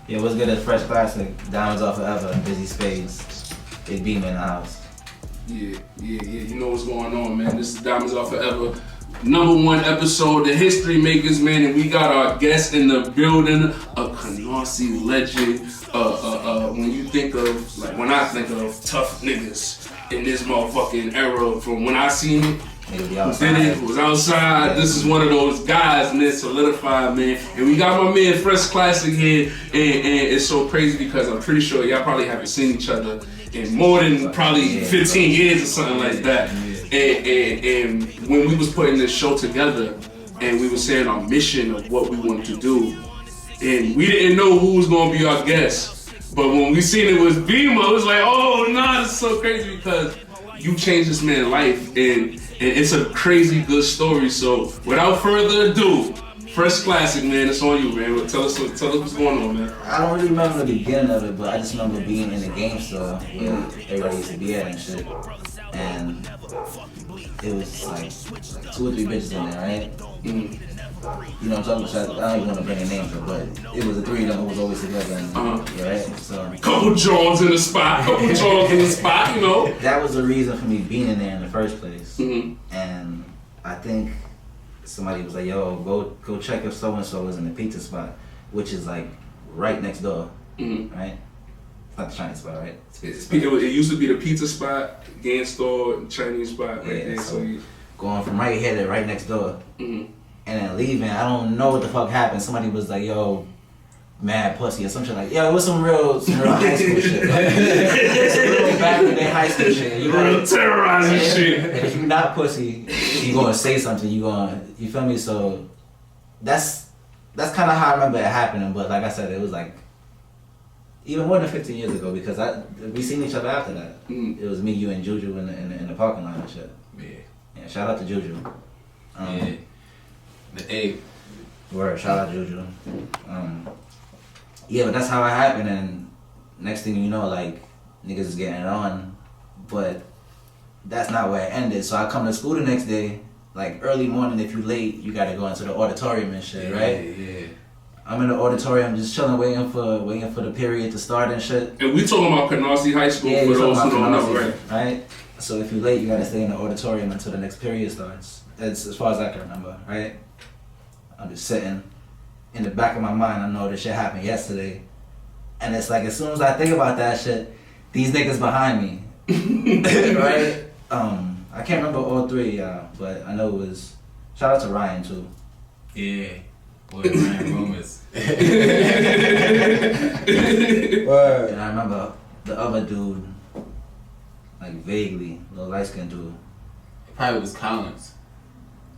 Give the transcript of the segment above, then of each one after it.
Yeah, what's good at Fresh Classic? Diamonds Are Forever, Busy Spades. Big Beema in the house. Yeah. You know what's going on, man. This is Diamonds Are Forever. #1 episode, the History Makers, man, and we got our guest in the building, a Canarsie legend. When you think of, like, when I think of tough niggas in this motherfucking era, from when I seen it, was outside. This is one of those guys, man, solidified, man. And we got my man Fresh Classic here, and it's so crazy because I'm pretty sure y'all probably haven't seen each other in more than probably 15 years or something like that. And when we was putting this show together, and we were saying our mission of what we wanted to do, and we didn't know who was gonna be our guest, but when we seen it was Beema, it was like, oh nah, this is so crazy because you changed this man's life, and it's a crazy good story. So without further ado, Fresh Classic, man, it's on you, man. Tell us what's going on, man. I don't really remember the beginning of it, but I just remember being in the game store where everybody used to be at and shit. And it was like 2 or 3 bitches in there, right? Mm-hmm. You know what I'm talking about? I don't even want to bring a name for it, but it was the 3 of them who was always together. And, right? So, couple Johns in the spot, you know? That was the reason for me being in there in the first place. Mm-hmm. And I think somebody was like, yo, go check if so-and-so is in the pizza spot, which is like right next door, right? It's not the Chinese spot, right? It used to be the pizza spot, game store, Chinese spot, right there. So going from right here to right next door, and then leaving, I don't know what the fuck happened. Somebody was like, yo, mad pussy or some shit like, yo, it was some real high school shit. Like, some real back in their high school shit. You real terrorizing shit. And if you're not pussy, you gonna say something, you feel me? So that's kind of how I remember it happening. But like I said, it was like even more than 15 years ago because we seen each other after that. It was me, you, and Juju in the parking lot and shit. Yeah. Shout out to Juju. The A. Word. Shout out to Juju. Yeah, but that's how it happened, and next thing you know, like, niggas is getting it on, but that's not where it ended. So I come to school the next day, like early morning. If you late, you gotta go into the auditorium and shit, right? Yeah. I'm in the auditorium just chilling, waiting for the period to start and shit. And we talking about Canarsie High School for those who don't know, right? Right? So if you late, you gotta stay in the auditorium until the next period starts. That's as far as I can remember, right? I'm just sitting. In the back of my mind, I know this shit happened yesterday. And it's like, as soon as I think about that shit, these niggas behind me, right? I can't remember all 3 of y'all, but I know it was, shout out to Ryan too. Yeah, boy, Ryan Romas. Word. And I remember the other dude, like vaguely, little light skinned dude. It probably was Collins.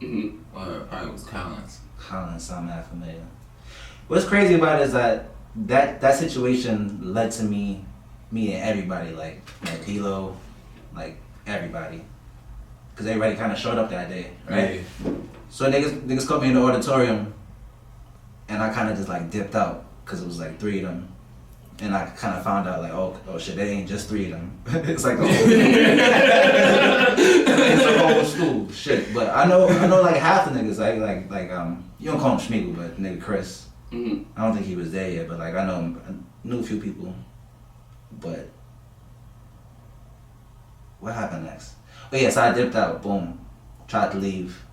Or it probably was Collins. Collins sound mad familiar. What's crazy about it is that situation led to me meeting everybody, like D-Lo, like everybody. Cause everybody kind of showed up that day, right? Yeah. So niggas caught me in the auditorium, and I kind of just like dipped out, cause it was like 3 of them. And I kind of found out like, oh shit, they ain't just 3 of them. It's like the whole, it's a whole school, shit. But I know like half the niggas, like you don't call him Schmiegel, but nigga Chris. I don't think he was there yet, but like I knew a few people. But what happened next? Oh yeah, so I dipped out, boom, tried to leave.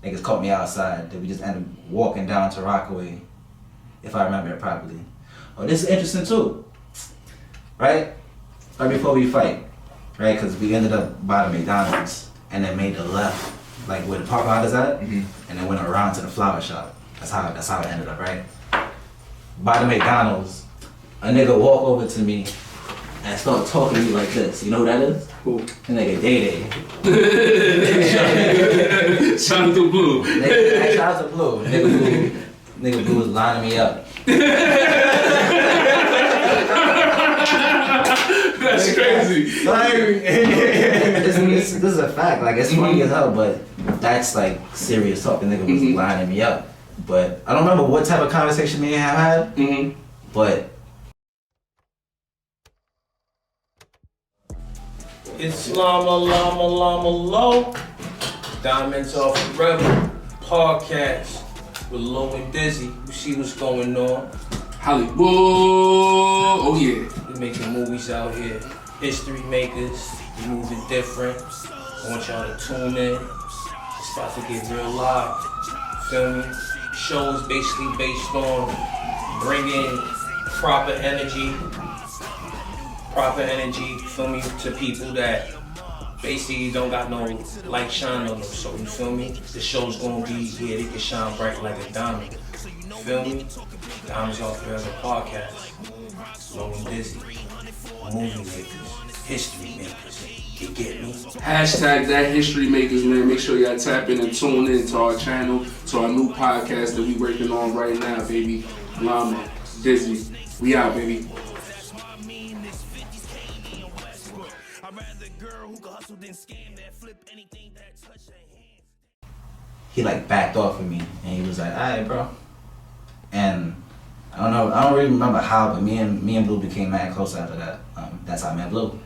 Niggas caught me outside. Then we just ended up walking down to Rockaway, if I remember it properly. Oh, this is interesting too, right? Right before we fight, right? Because we ended up by the McDonald's and then made the left, like where the parking lot is at, and then went around to the flower shop. That's how it ended up, right? By the McDonald's, a nigga walk over to me and start talking to me like this. You know who that is? Who? The nigga Day. Shout out to Blue. Shout out to Blue. Nigga Blue was lining me up. That's crazy. This is a fact. Like, it's funny as hell, but that's like serious talk. The nigga was lining me up. But I don't remember what type of conversation me and him had. But Islam, alam, low. Diamonds Are Forever podcast with Low and Dizzy. You see what's going on. Hollywood. Oh yeah. We making movies out here. History makers. We moving different. I want y'all to tune in. It's about to get real live. Feel me? Show is basically based on bringing proper energy, feel me, to people that basically don't got no light shine on them. So you feel me? The show's gonna be here, they can shine bright like a diamond. Feel me? Diamonds Off Forever podcast. Low and Dizzy. Movie makers. History makers. You get me? Hashtag that history makers, man. Make sure y'all tap in and tune in to our channel, to our new podcast that we working on right now, baby. Llama, Dizzy. We out, baby. He like backed off of me and he was like, alright bro. And I don't really remember how, but me and Blue became mad close after that. That's how I met Blue.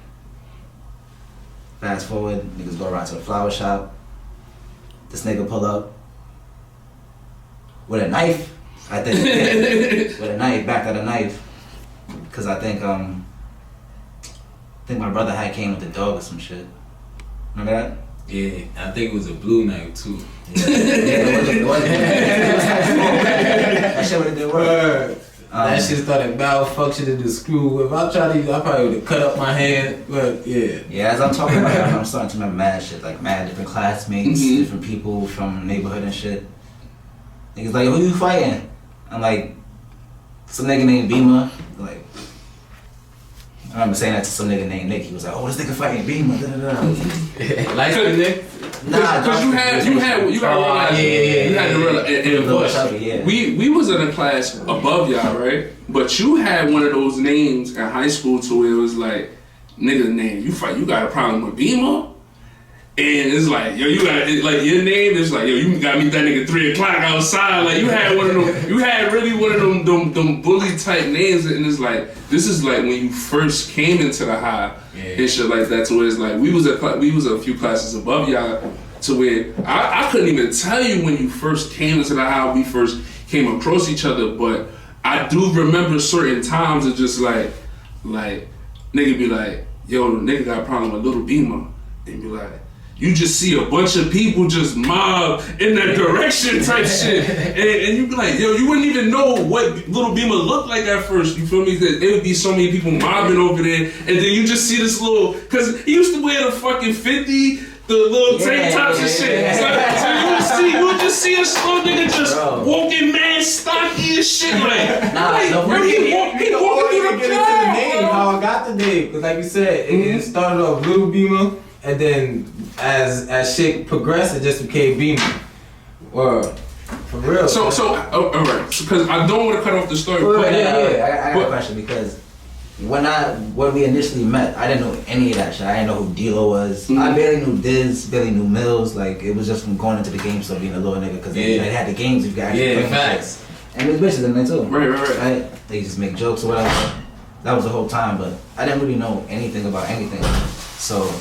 Fast forward, niggas go around to the flower shop. This nigga pull up with a knife. I think with a knife, backed at a knife. Cause I think my brother had came with the dog or some shit. Remember that? Yeah, I think it was a blue knife too. Yeah, it wasn't. That shit would've did work. That shit started malfunctioning the screw. If I tried to, I probably would have cut up my hand. But yeah. Yeah, as I'm talking about it, I'm starting to remember mad shit, like mad different classmates, different people from the neighborhood and shit. Niggas like, who you fighting? I'm like, some nigga named Beema. Like, I remember saying that to some nigga named Nick. He was like, oh, this nigga fighting Beema. Light skin Nick? Nah, because you gotta realize, you had to realize, and we was in a class above y'all, right? But you had one of those names in high school to where it was like, nigga name, you got a problem with Beema? And it's like, yo, you got, like, your name is like, yo, you got me that nigga 3 o'clock outside. Like, you had one of them, you had really one of them bully type names. And it's like, this is like when you first came into the high and shit like that. To where it's like, we was a few classes above y'all to where I couldn't even tell you when you first came into the high, we first came across each other. But I do remember certain times of just like, nigga be like, yo, nigga got a problem with Little Beema. And be like, you just see a bunch of people just mob in that direction type shit. And you be like, yo, you wouldn't even know what Little Beema looked like at first. You feel me? That there would be so many people mobbing over there. And then you just see this little, cause he used to wear the fucking 50, the little tank tops and shit. So you would just see a slow nigga just walking mad stocky and shit. Like, he walking through the crowd. How I got the name. Cause like you said, it started off Little Beema. And then as shit progressed, it just became Beema. Or for real. So all right. Because I don't want to cut off the story. I got a question because when we initially met, I didn't know any of that shit. I didn't know who D-Lo was. I barely knew Diz, barely knew Mills. Like it was just from going into the game store being a little nigga because they had the games if you actually play facts. And there's bitches in there too. Right. They just make jokes or whatever. That was the whole time, but I didn't really know anything about anything. So.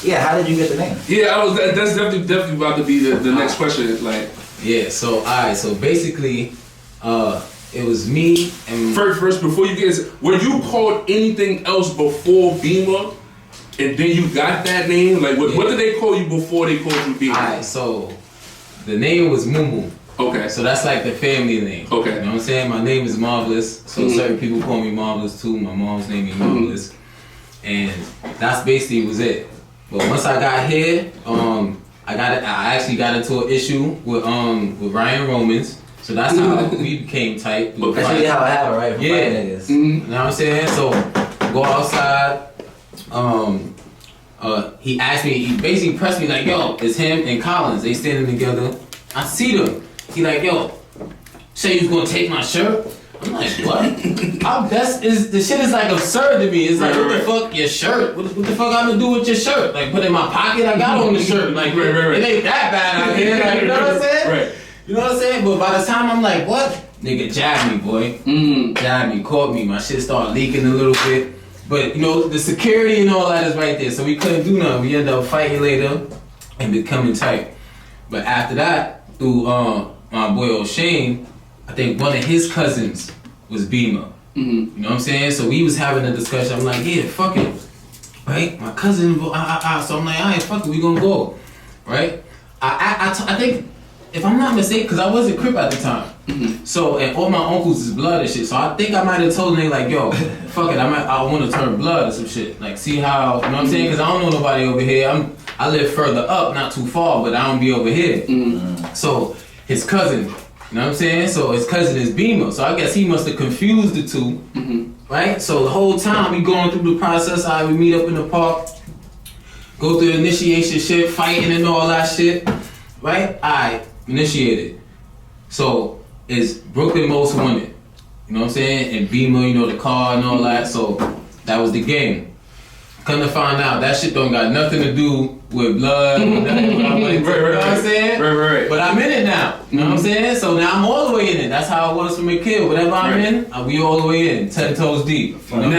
Yeah, how did you get the name? Yeah, that's definitely about to be the next question. Like, yeah. So alright. So basically, it was me and first before you get, were you called anything else before Beema, and then you got that name? Like, what did they call you before they called you Beema? Alright. So the name was Mumu. Okay. So that's like the family name. Okay. You know what I'm saying? My name is Marvelous. So certain people call me Marvelous too. My mom's name is Marvelous, and that's basically was it. But once I got here, I actually got into an issue with Ryan Romans. So that's how we became tight. That's really how it happened, right? Niggas. You know what I'm saying? So go outside. He asked me. He basically pressed me like, "Yo, it's him and Collins. They standing together. I see them." He like, "Yo, say you was gonna take my shirt?" I'm like, what? The shit is like absurd to me. It's like, what the fuck, your shirt? What the fuck I'm gonna do with your shirt? Like, put it in my pocket? I got on the shirt. Like, it ain't that bad out here. Like, you know what I'm saying? Right. You know what I'm saying? But by the time I'm like, what? Nigga jabbed me, boy. Jabbed me, caught me. My shit started leaking a little bit. But, you know, the security and all that is right there. So we couldn't do nothing. We ended up fighting later and becoming tight. But after that, through my boy O'Shane, I think one of his cousins was Beema. You know what I'm saying? So we was having a discussion. I'm like, yeah, fuck it. Right? My cousin, so I'm like, alright, fuck it, we gonna go. Right? I think, if I'm not mistaken, because I wasn't Crip at the time. So, and all my uncles is blood and shit. So I think I might have told them, like, yo, fuck it, I want to turn blood or some shit. Like, see how, you know what I'm saying? Because I don't know nobody over here. I live further up, not too far, but I don't be over here. So, his cousin, you know what I'm saying? So his cousin is Beema. So I guess he must have confused the two, right? So the whole time we going through the process, we meet up in the park, go through the initiation shit, fighting and all that shit, right? I initiated. So it's Brooklyn most wanted, you know what I'm saying? And Beema, you know, the car and all that. So that was the game. Come to find out, that shit don't got nothing to do with blood, nothing, you know what I'm saying? Right. But I'm in it now, you know what I'm saying? So now I'm all the way in it. That's how it was from a kid. Whatever I'm in, we all the way in, 10 toes deep. You know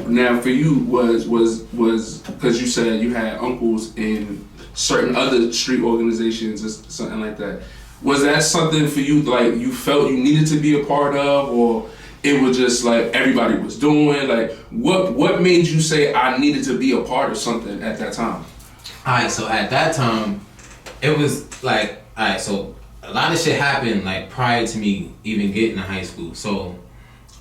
now, for you was because you said you had uncles in certain other street organizations or something like that. Was that something for you, like you felt you needed to be a part of, or it was just like everybody was doing? Like, what made you say I needed to be a part of something at that time? Alright, so at that time, it was like, alright, so a lot of shit happened like prior to me even getting to high school. So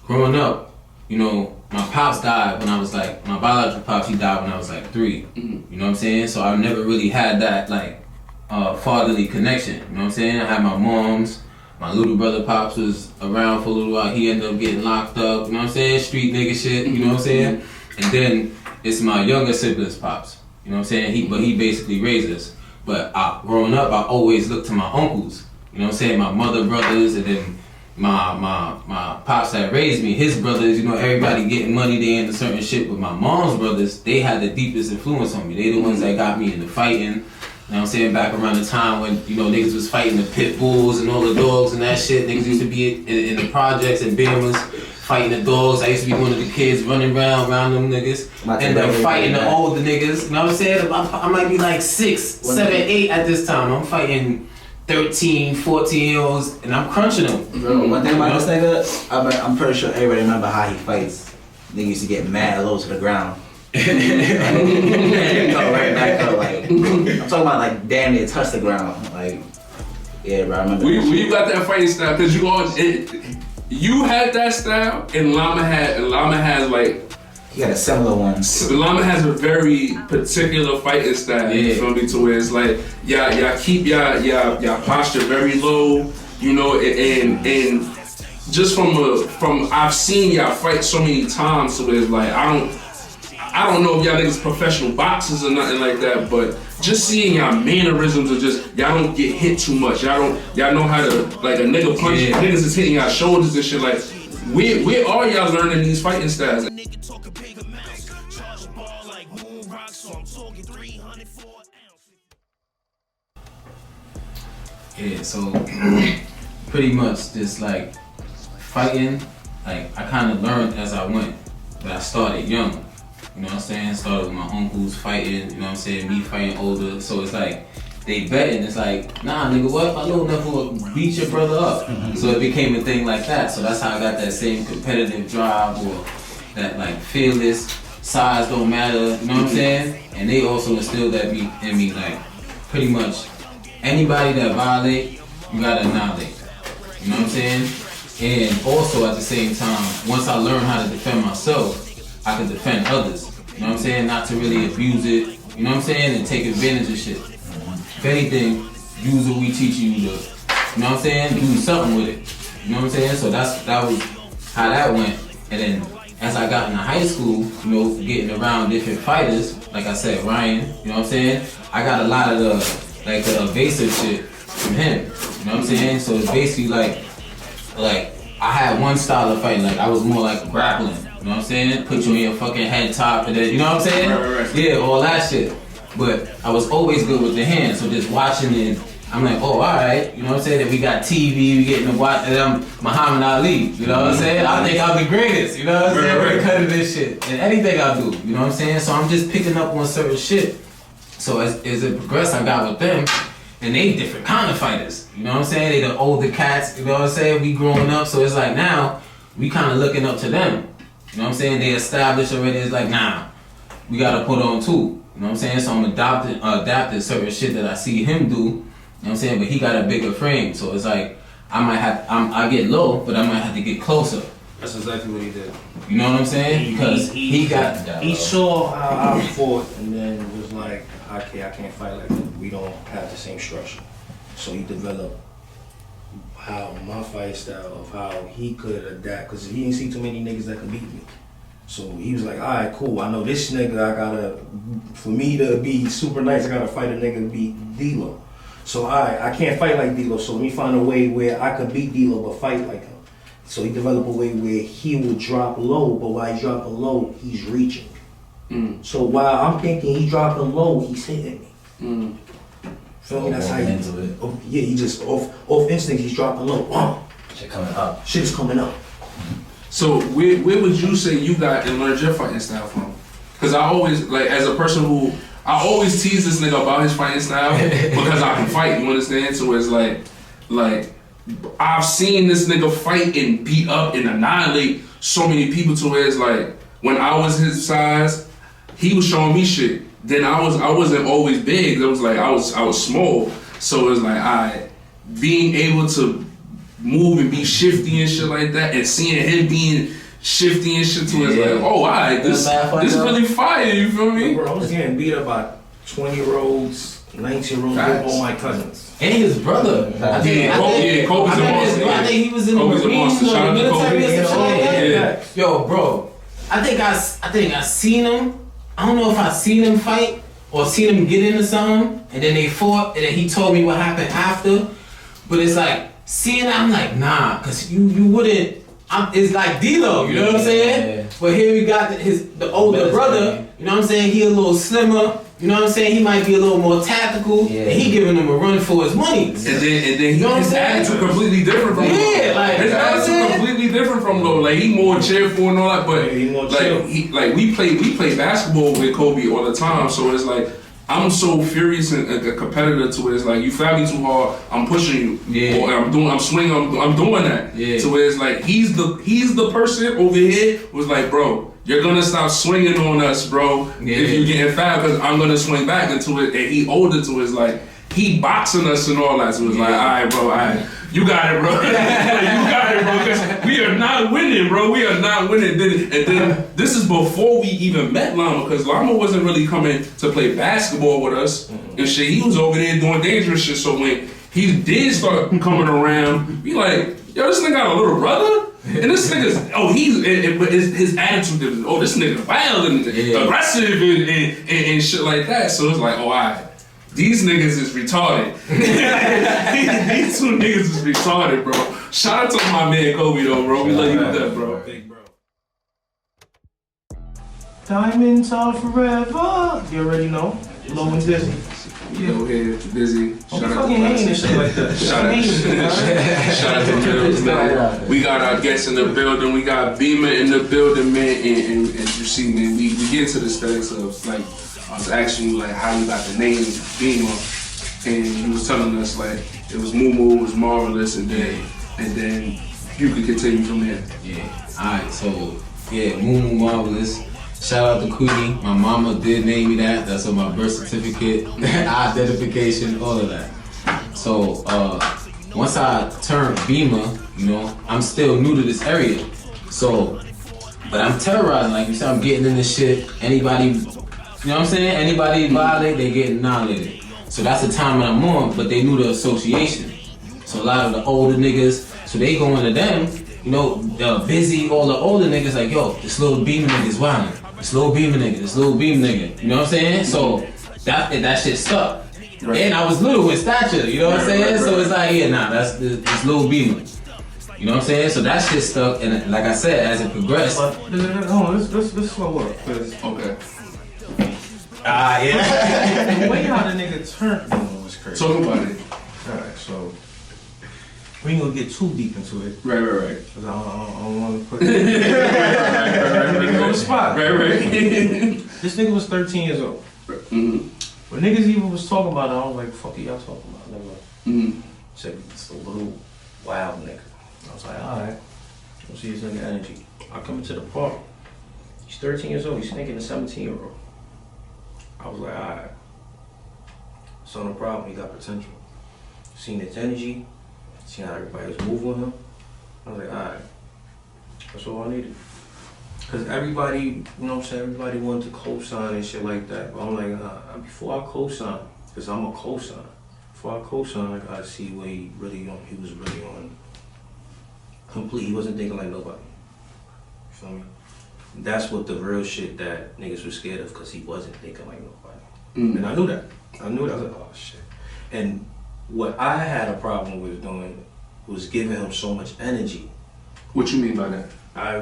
growing up, you know, my pops died when I was like, my biological pops, he died when I was like 3. You know what I'm saying? So I never really had that like fatherly connection. You know what I'm saying? I had my mom's. My little brother Pops was around for a little while. He ended up getting locked up, you know what I'm saying? Street nigga shit, you know what I'm saying? And then it's my younger siblings Pops, you know what I'm saying? He basically raised us. But growing up, I always looked to my uncles, you know what I'm saying? My mother brothers, and then my Pops that raised me, his brothers, you know, everybody getting money, they into certain shit. But my mom's brothers, they had the deepest influence on me. They the ones that got me into fighting. You know what I'm saying? Back around the time when, you know, niggas was fighting the pit bulls and all the dogs and that shit. Niggas used to be in the projects and Beemas fighting the dogs. I used to be one of the kids running around them niggas. And then fighting the older niggas. You know what I'm saying? I might be like 6, 7, 8 at this time. I'm fighting 13, 14-year-olds and I'm crunching them. Bro, one thing about this nigga, I'm pretty sure everybody remember how he fights. Nigga used to get mad low to the ground. Go right back up, like I'm talking about like damn near touch the ground, like yeah, bro. I remember. When you got that fighting style, cause you had that style, and Llama has like he got a similar one. Llama has a very particular fighting style. You feel me? To where it's like y'all keep y'all posture very low, you know, and just from I've seen y'all fight so many times, so it's like I don't know if y'all niggas professional boxers or nothing like that, but just seeing y'all mannerisms are just, y'all don't get hit too much. Y'all know how to, like a nigga punch, niggas is hitting y'all shoulders and shit. Like, where are y'all learning these fighting styles? Yeah, so pretty much just like fighting, like I kind of learned as I went, but I started young. You know what I'm saying? Started with my uncles fighting, you know what I'm saying? Me fighting older. So it's like, they betting. It's like, nah, nigga, what if my little nephew beat your brother up? So it became a thing like that. So that's how I got that same competitive drive, or that like fearless, size don't matter, you know what I'm saying? And they also instilled that in me, like pretty much anybody that violate, you gotta annihilate. You know what I'm saying? And also at the same time, once I learned how to defend myself, I can defend others, you know what I'm saying? Not to really abuse it, you know what I'm saying? And take advantage of shit. If anything, use what we teaching you to, you know what I'm saying? Do something with it, you know what I'm saying? So that was how that went. And then as I got into high school, you know, getting around different fighters, like I said, Ryan, you know what I'm saying? I got a lot of the evasive shit from him, you know what I'm saying? So it's basically like I had one style of fighting, like I was more like grappling. You know what I'm saying? Put you in your fucking head top and then, you know what I'm saying? Right. Yeah, all that shit. But I was always good with the hands, so just watching it, I'm like, oh, alright, you know what I'm saying? Then we got TV, we getting to watch, and I'm Muhammad Ali, you know what I'm saying? I think I'm the greatest, you know what I'm saying? We're cutting this shit, and anything I do, you know what I'm saying? So I'm just picking up on certain shit. So as it progressed, I got with them, And they different kind of fighters. You know what I'm saying? They the older cats, you know what I'm saying? We growing up, so it's like now, we kind of looking up to them. You know what I'm saying? They established already, it's like, nah, we gotta put on too. You know what I'm saying? So I'm adapting certain shit that I see him do. You know what I'm saying? But he got a bigger frame, so it's like, I get low, but I might have to get closer. That's exactly what he did. You know what I'm saying? Because he saw how I fought and then was like, okay, I can't fight like that. We don't have the same structure. So he developed how my fight style of how he could adapt, because he didn't see too many niggas that could beat me. So he was like, all right, cool. I know this nigga, for me to be super nice, I gotta fight a nigga to beat D-Lo. So I can't fight like D-Lo, so let me find a way where I could beat D-Lo but fight like him. So he developed a way where he will drop low, but while he's dropping low, he's reaching. So while I'm thinking he's dropping low, he's hitting me. Feel me? That's how he just off instinct, he's dropping low. Shit coming up. Shit is coming up. So where would you say you got and learned your fighting style from? Because I always, like, as a person who, I always tease this nigga about his fighting style because I can fight, you understand? So it's like, I've seen this nigga fight and beat up and annihilate so many people to where it's like, when I was his size, he was showing me shit. Then I wasn't always big. It was like I was small. So it was like being able to move and be shifty and shit like that, and seeing him being shifty and shit to it's like, oh, alright, this really fire, you feel me? Bro, I was getting beat up by 20-year-olds, 19-year-olds, all my cousins. And his brother. Kobe's a monster. I think he was in the Marines or the military or something like that. Yo, bro, I think I seen him. I don't know if I seen him fight or seen him get into something, and then they fought, and then he told me what happened after. But it's like, seeing that, I'm like, nah, cause you wouldn't. It's like D-Lo, you know what I'm saying? Yeah. But here we got the older brother, you know what I'm saying? He a little slimmer, you know what I'm saying? He might be a little more tactical, and he giving him a run for his money. And then you know his attitude completely different from Lo. Like his attitude completely different from Lo. Like he more cheerful and all that, but we play basketball with Kobe all the time, so it's like, I'm so furious and a competitor to it. It's like, you foul me too hard, I'm pushing you. Or I'm swinging, I'm doing that. Yeah. So it's like, he's the person over here who's like, bro, you're gonna stop swinging on us, bro. If you getting fouled, because I'm gonna swing back into it. And he older to it. It's like, he boxing us and all that. So it's like, all right, bro, all right. You got it, bro. You got it, bro. Because we are not winning, bro. We are not winning. And then this is before we even met Llama, because Llama wasn't really coming to play basketball with us and shit. He was over there doing dangerous shit. So when he did start coming around, we like, yo, this nigga got a little brother? And this nigga's, but his attitude is, this nigga wild and aggressive and shit like that. So it's like, all right. These niggas is retarded. These two niggas is retarded, bro. Shout out to my man Kobe though, bro. We love you with that, bro. Big bro. Diamonds are forever. You already know. Low and Dizzy. Yeah, over here, Dizzy. Shout out to hating and shit like that. Shout out to Mills, man. We got our guests in the building. We got Beema in the building, man. And as you see, man, we get to the status of like, I was asking you like how you got the name Beema, and you was telling us like it was Moo, it was Marvelous, and then you could continue from there. Yeah. Alright, so Moo Marvelous. Shout out to Queenie. My mama did name me that. That's on my birth certificate, identification, all of that. So once I turned Beema, you know, I'm still new to this area. So, but I'm terrorizing, like you said, I'm getting in this shit. Anybody, you know what I'm saying? Anybody violate, they get annihilated. So that's the time that I'm on, but they knew the association. So a lot of the older niggas, so they go into them, you know, the busy, all the older niggas like, yo, this little Beema nigga's wildin'. This little Beema nigga, this little Beema nigga. You know what I'm saying? So that shit stuck. Right. And I was little in stature, you know what I'm saying? Right. So it's like, that's this little Beema. You know what I'm saying? So that shit stuck, and like I said, as it progressed. Let's slow up, cause okay. Yeah. The way how the nigga turned Beema was crazy. Talk about it. Alright, so we ain't gonna get too deep into it. Right. Cause I don't want to put it on the spot. Right. This nigga was 13 years old. Mm-hmm. When niggas even was talking about it, I was like, fuck are y'all talking about? Nigga. Said it's a little wild nigga. I was like, alright. Let's see his nigga energy. I come into the park. He's 13 years old. He's thinking a 17-year-old. I was like, alright. So no problem. He got potential. Seen his energy. Seen how everybody was moving with him. I was like, alright. That's all I needed. Cause everybody, you know what I'm saying, everybody wanted to co-sign and shit like that. But I'm like, before I co-sign, cause I'm a co-sign. Before I co-sign, I gotta see where he was really on complete. He wasn't thinking like nobody. You feel me? That's what the real shit that niggas were scared of, cause he wasn't thinking like nobody. And I knew that. I was like, oh shit. And what I had a problem with doing was giving him so much energy. What you mean by that? I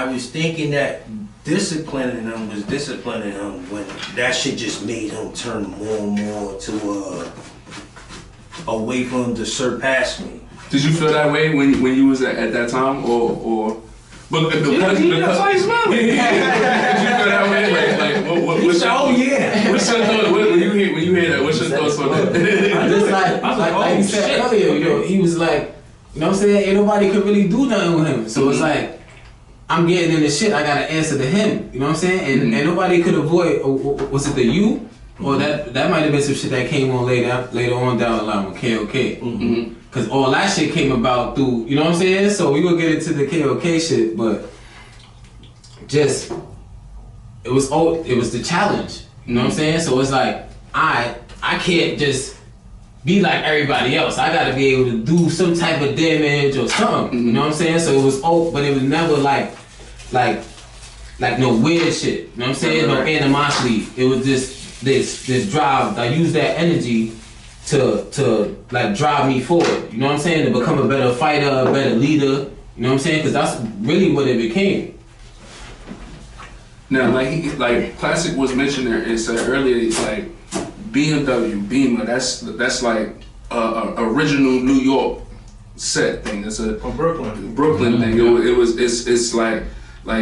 was thinking that disciplining him was disciplining him when that shit just made him turn more and more to a way for him to surpass me. Did you feel that way when you was at that time, or? But because did you feel that way? What's your, oh yeah. What's your thoughts when you hear that? What's your thoughts on that? Just like you said earlier, you know, he was like, you know what I'm saying? Ain't nobody could really do nothing with him. So it's like, I'm getting in the shit, I gotta answer to him. You know what I'm saying? And nobody could avoid, was it the you? Or that might have been some shit that came on later on down the line with KOK. Cause all that shit came about through, you know what I'm saying? So we gonna get into the KOK shit, but just, it was the challenge. You know what I'm saying? So it's like, I can't just be like everybody else. I gotta be able to do some type of damage or something. You know what I'm saying? So it was but it was never like no weird shit. You know what I'm saying? No animosity. It was just this drive. I used that energy to like drive me forward. You know what I'm saying? To become a better fighter, a better leader. You know what I'm saying? Because that's really what it became. Now, like Classic was mentioned there. It said earlier, it's like BMW, Beema. That's like original New York set thing. It's a Brooklyn thing. It's like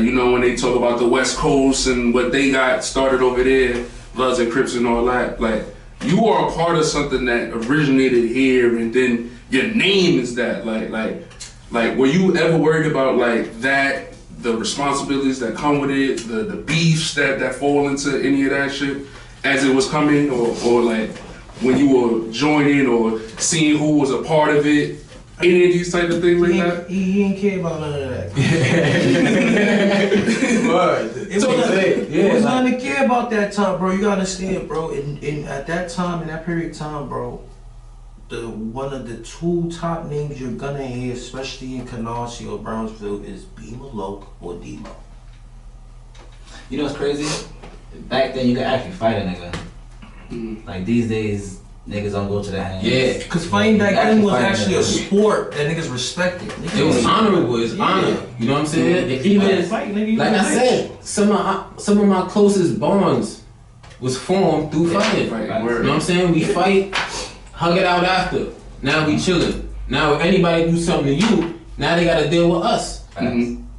you know when they talk about the West Coast and what they got started over there, Bloods and Crips and all that. Like you are a part of something that originated here, and then your name is that. Like were you ever worried about like that? The responsibilities that come with it, the beefs that fall into any of that shit as it was coming, or like when you were joining or seeing who was a part of it, any of these type of things like that? He didn't care about none of that. It was nothing to care about that time, bro. You gotta understand, bro. At that time, in that period of time, bro, one of the two top names you're gonna hear, especially in Canarsie or Brownsville, is Beema Loc or D-Lo. You know what's crazy? Back then you could actually fight a nigga. Like these days, niggas don't go to the hands. Yeah. Cause fighting back then was actually a sport that niggas respected. It was honorable. It's honor. You know what I'm saying? Even like I said, some of my closest bonds was formed through fighting. You know what I'm saying? We fight, hug it out after. Now we chilling. Now if anybody do something to you, now they gotta deal with us.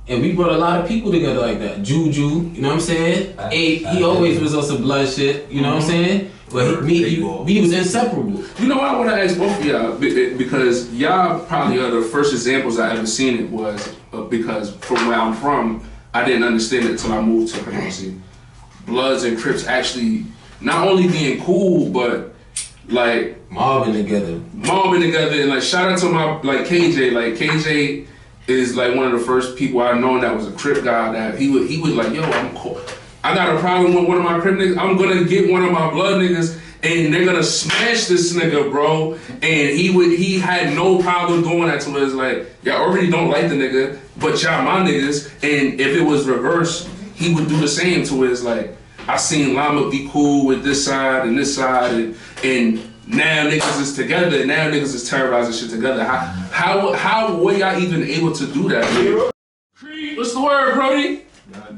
And we brought a lot of people together like that. Juju, you know what I'm saying? He always was on some blood shit, you know what I'm saying? But we was inseparable. You know what I want to ask both of y'all, because y'all probably are the first examples I ever seen it was, because from where I'm from, I didn't understand it until I moved to Canarsie. Bloods and Crips actually not only being cool, but like mobbing together, and like shout out to my like KJ is like one of the first people I known that was a Crip guy that he was like, yo, I'm cool. I got a problem with one of my Crip niggas. I'm gonna get one of my blood niggas and they're gonna smash this nigga, bro. And he had no problem doing that to us. Like, y'all already don't like the nigga, but y'all my niggas. And if it was reverse, he would do the same to us. Like, I seen Llama be cool with this side and this side, and now niggas is together, and now niggas is terrorizing shit together. How were y'all even able to do that, man? What's the word, Brody?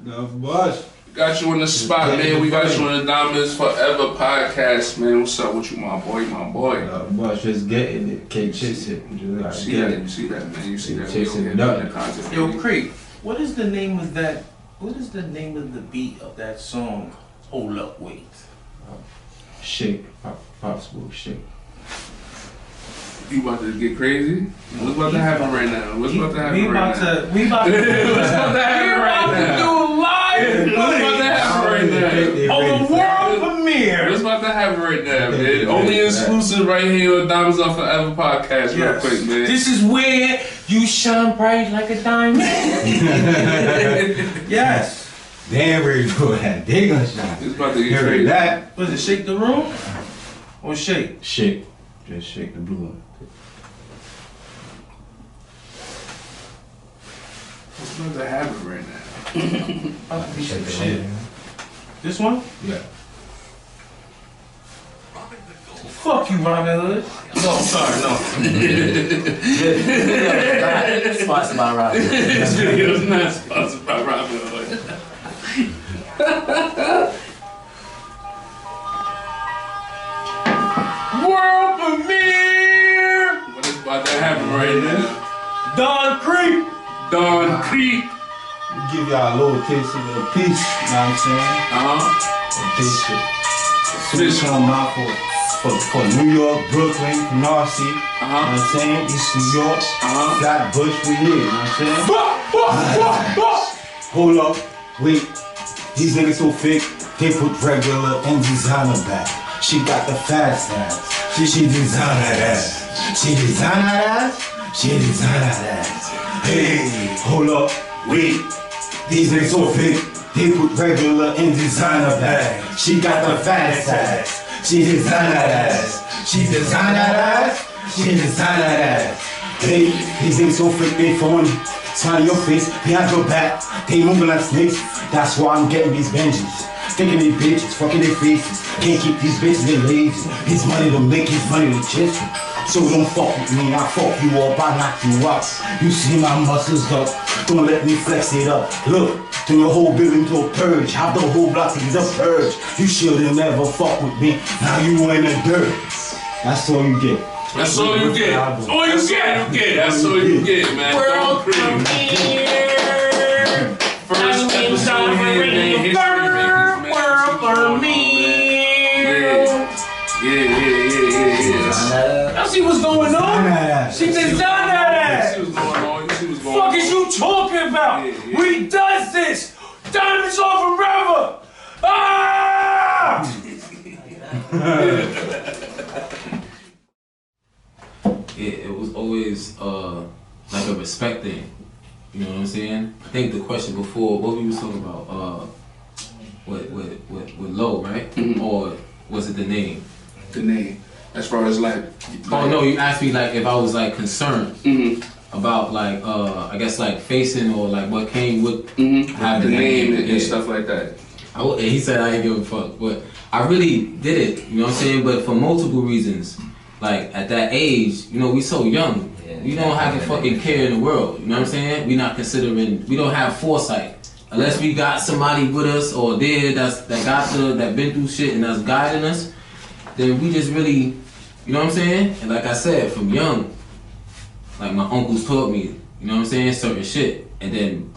Not much. Got you in the spot, man. We got you in the Diamonds Forever podcast, man. What's up with you, my boy? Not much. Just getting it. Can't chase it. You see that, man. You see that. Chasing nothing. Yo, Creek, what is the name of the beat of that song Hold up, wait. Shake. Possible shake. You about to get crazy? What's about to happen right now? What's about to happen right now? We about to What's about to happen right now? do live What's about to happen right now? on the world premiere. What's about to happen right now, man? Only exclusive right here on Diamonds Are Forever podcast, real quick, man. This is where you shine bright like a diamond. Yes. Damn, where you go at? They gonna shine. It's about to get Hear crazy. that? Was it shake the room? Or shake? Shake. Just shake the blue one. What's about to happen right now? About to be some shit. This one? Yeah. Fuck you, Robin Hood. No, I'm sorry, no. Sponsored by Robin. This video is not sponsored by Robin Hood. World premiere! What is about to happen right now? Don Creek! Don Creek. Give y'all a little taste of a piece, you know what I'm saying? Uh-huh. A taste of soon come out for New York, Brooklyn, Canarsie, you know what I'm saying? East New York, Flatbush, we here, you know what I'm saying? Hold up, wait, these niggas so fake, they put regular and designer back. She got the fast ass, she designer that ass. She designer that ass, she designer that ass. Hey, hold up, wait, these niggas so fake, they put regular and designer back. She got the fast ass. She design that ass. She design that ass. She design that ass. Hey, these niggas so fake, they phony. Smile your face, behind your back. They moving like snakes. That's why I'm getting these Benjis. Thinking they bitches, fucking their faces. Can't keep these bitches, they lazy. His money to make, his money to chase you. So don't fuck with me, I fuck you up, I knock you out. You see my muscles up, don't let me flex it up. Look, turn your whole building to a purge. Have the whole block to a purge. You should've never fuck with me, now you in the dirt. That's all you get. That's all you get. All you get. That's all you get, man. World premiere! First episode here, man. History makers, man. World premiere! Yeah. Now see what's going on? She designed that You see ass! what's going on. You see what's going Fuck on. is you talking about? Yeah. We does this! Diamonds Are Forever! Ah! It was always like a respect thing. You know what I'm saying? I think the question before, what we was talking about, with Low, right? Mhm. Or was it the name? The name. As far as like. Oh no, you asked me like if I was like concerned about like I guess like facing or like what came with having The name that and stuff like that. And he said I ain't give a fuck, but I really did it. You know what I'm saying? But for multiple reasons. Like at that age, you know, we so young. We don't have a fucking care in the world. You know what I'm saying? We not considering. We don't have foresight. Unless we got somebody with us or there that been through shit and that's guiding us, then we just really, you know what I'm saying? And like I said, from young, like my uncles taught me, you know what I'm saying, certain shit. And then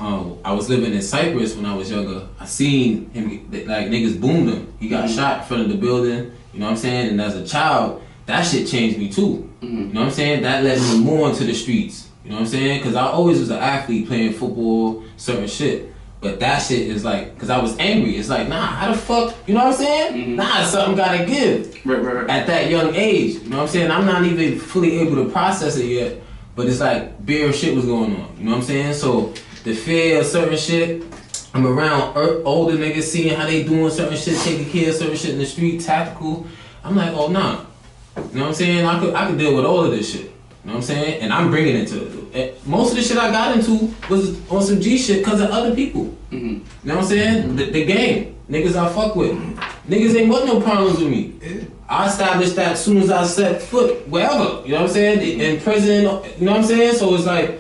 I was living in Cyprus when I was younger. I seen him, like niggas boomed him. He got shot in front of the building, you know what I'm saying? And as a child, that shit changed me too. You know what I'm saying? That led me more into the streets. You know what I'm saying? Because I always was an athlete playing football, certain shit. But that shit is like, because I was angry. It's like, nah, how the fuck, you know what I'm saying? Nah, something gotta give. Right. At that young age, you know what I'm saying? I'm not even fully able to process it yet. But it's like, bare shit was going on. You know what I'm saying? So, the fear of certain shit, I'm around older niggas seeing how they doing certain shit, taking care of certain shit in the street, tactical. I'm like, oh, nah. You know what I'm saying? I could deal with all of this shit. You know what I'm saying? And I'm bringing it to most of the shit I got into was on some G shit because of other people. You know what I'm saying? The game. Niggas I fuck with. Niggas ain't want no problems with me. I established that as soon as I set foot wherever. You know what I'm saying? In prison, you know what I'm saying? So it's like,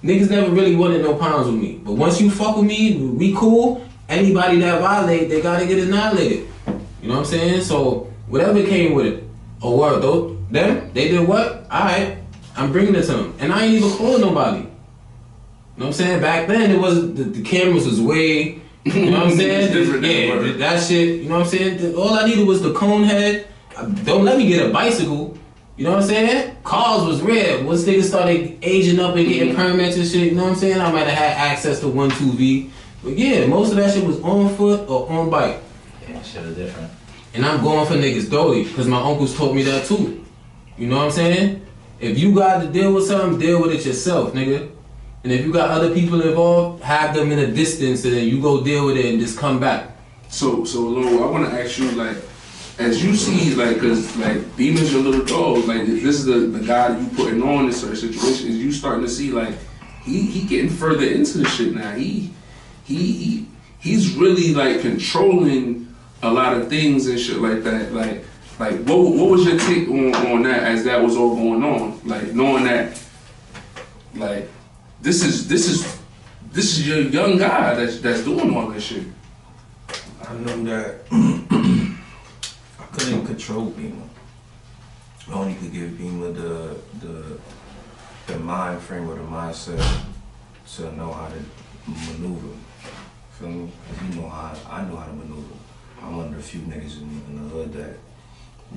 niggas never really wanted no problems with me. But once you fuck with me, we cool. Anybody that violate, they gotta get annihilated. You know what I'm saying? So whatever came with it. Oh, word, though. Them, they did what? Alright, I'm bringing it to them. And I ain't even calling nobody. You know what I'm saying? Back then, it was the cameras was way, You know what I'm saying? It's different than Yeah, word. that shit. You know what I'm saying? All I needed was the cone head. Don't let me get a bicycle. You know what I'm saying? Cars was rare. Once niggas started aging up and getting permits and shit, you know what I'm saying? I might have had access to 1-2V. But yeah, most of that shit was on foot or on bike. Yeah, shit is different. And I'm going for niggas dolly, because my uncles taught me that too. You know what I'm saying? If you got to deal with something, deal with it yourself, nigga. And if you got other people involved, have them in a distance and then you go deal with it and just come back. So Lou, I want to ask you, like, as you see, like, cause like Beema's your little dog, like this is the guy that you putting on in certain situations. You starting to see like he getting further into the shit now. He's really like controlling a lot of things and shit like that. Like what was your take on that as that was all going on? Like knowing that like this is your young guy that's doing all this shit. I knew that I couldn't control Beema. I only could give Beema the mind frame or the mindset to know how to maneuver. Feel me? You know how I know how to maneuver. I'm one of the few niggas in the hood that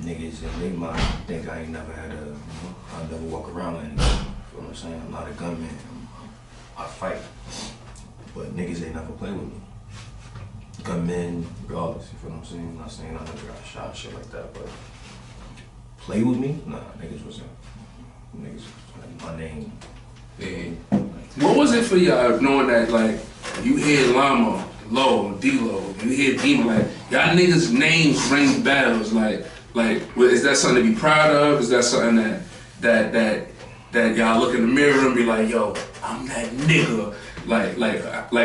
niggas in their mind think I ain't never had a, I never walk around like anything. Feel what I'm saying? I'm not a gunman. I fight. But niggas ain't never play with me. Gunmen, regardless, you feel what I'm saying? I'm not saying I never got shot, shit like that, but play with me? Nah, niggas wasn't. Niggas, like, my name. Yeah. What was it for y'all knowing that like you hear Llama, Low, D-Lo, you hear Beema, like y'all niggas names ring bells, like is that something to be proud of? Is that something that y'all look in the mirror and be like, yo, I'm that nigga? Like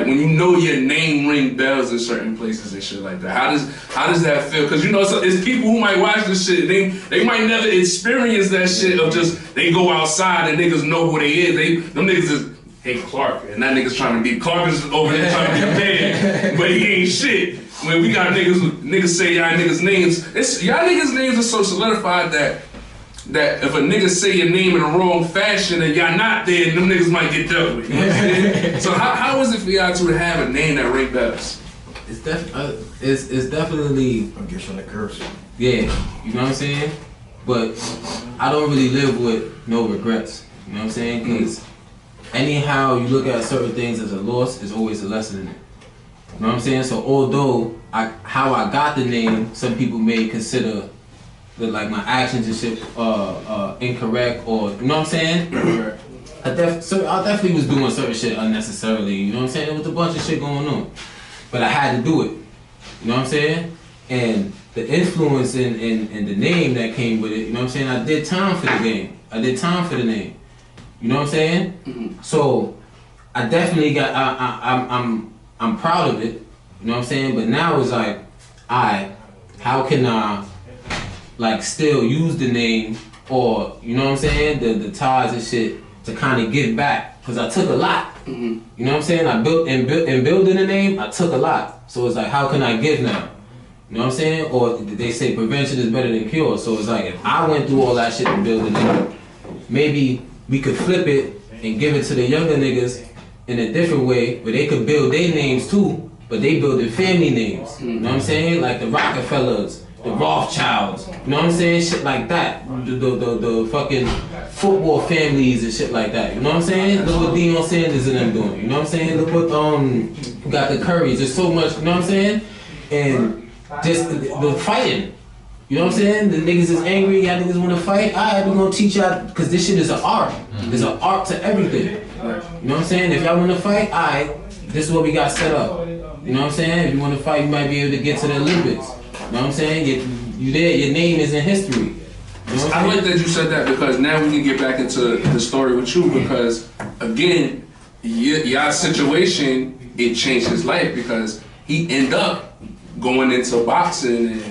when you know your name ring bells in certain places and shit like that. How does that feel? Cause you know it's people who might watch this shit. They might never experience that shit of just they go outside and niggas know who they is. Them niggas is hey Clark, and that nigga's trying to be Clark is over there trying to be a man, but he ain't shit. When we got niggas say y'all niggas names, y'all niggas names are so solidified that if a nigga say your name in the wrong fashion and y'all not there, them niggas might get dealt with. You know what I'm saying? So how is it for y'all to have a name that ring bells? It's definitely A gift from the curse. yeah, you know what I'm saying? But I don't really live with no regrets. You know what I'm saying? Because anyhow you look at certain things as a loss, there's always a lesson in it. You know what I'm saying? So although how I got the name, some people may consider that like my actions and shit incorrect, or you know what I'm saying? I definitely was doing certain shit unnecessarily. You know what I'm saying? There was a bunch of shit going on, but I had to do it. You know what I'm saying? And the influence and the name that came with it. You know what I'm saying? I did time for the game. I did time for the name. You know what I'm saying? Mm-hmm. So I definitely got. I'm proud of it. You know what I'm saying? But now it's like, how can I like still use the name, or you know what I'm saying, the ties and shit to kind of give back, because I took a lot. Mm-hmm. You know what I'm saying? I built in building the name, I took a lot. So it's like, how can I give now? You know what I'm saying? Or they say prevention is better than cure. So it's like, if I went through all that shit to build the name, maybe we could flip it and give it to the younger niggas in a different way, where they could build their names too, but they building family names. You know what I'm saying? Like the Rockefellers, the Rothschilds, you know what I'm saying? Shit like that. The fucking football families and shit like that. You know what I'm saying? Look what Deion Sanders and them doing. You know what I'm saying? Look what you got the Currys. There's so much. You know what I'm saying? And just the fighting. You know what I'm saying? The niggas is angry. Y'all niggas want to fight. Alright, we gonna teach y'all, because this shit is an art. There's an art to everything. You know what I'm saying? If y'all want to fight, alright, this is what we got set up. You know what I'm saying? If you want to fight, you might be able to get to the Olympics. You know what I'm saying? You there, your name is in history. You know what I like that you said that, because now we can get back into the story with you, because again, your situation, it changed his life, because he ended up going into boxing and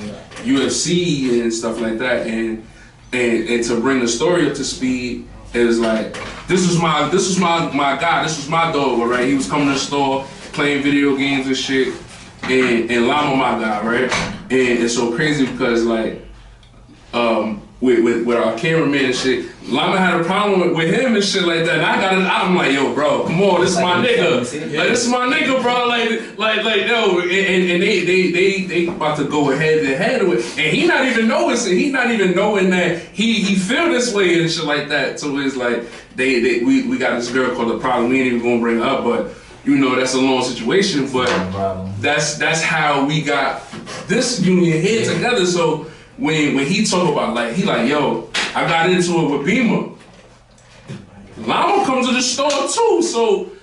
UFC and stuff like that, and to bring the story up to speed, it was like, this was my guy, this was my dog, right? He was coming to the store, playing video games and shit, and Llama my guy, right? And it's so crazy because like with our cameraman and shit. Lama had a problem with him and shit like that. And I'm like, yo, bro, come on, this is my nigga. Like, this is my nigga, bro. Like, yo, and they about to go head to head with, and he not even knowing that he feel this way and shit like that. So it's like we got this girl called The Problem. We ain't even gonna bring her up, but you know that's a long situation. But that's how we got this union here together. So when he talk about he like, yo, I got into it with Beema. Llama comes to the store too,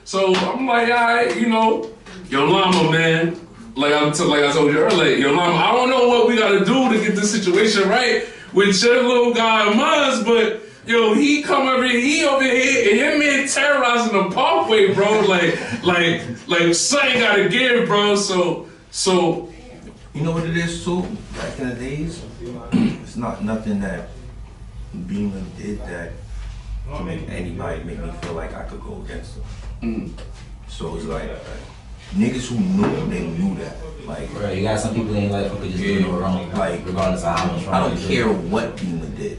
so I'm like, alright, you know, yo Llama, man, like I told you earlier, yo Llama, I don't know what we gotta do to get this situation right with your little guy of mine, but yo, he over here, and him man terrorizing the parkway, bro, like something gotta give, bro. So you know what it is too? Back in the days, it's not nothing that Beema did that to make anybody make me feel like I could go against them. So it's like niggas who knew, they knew that. Like, right, you got some people in life who could just do no wrong, like regardless of how much wrong. I don't care what Beema did.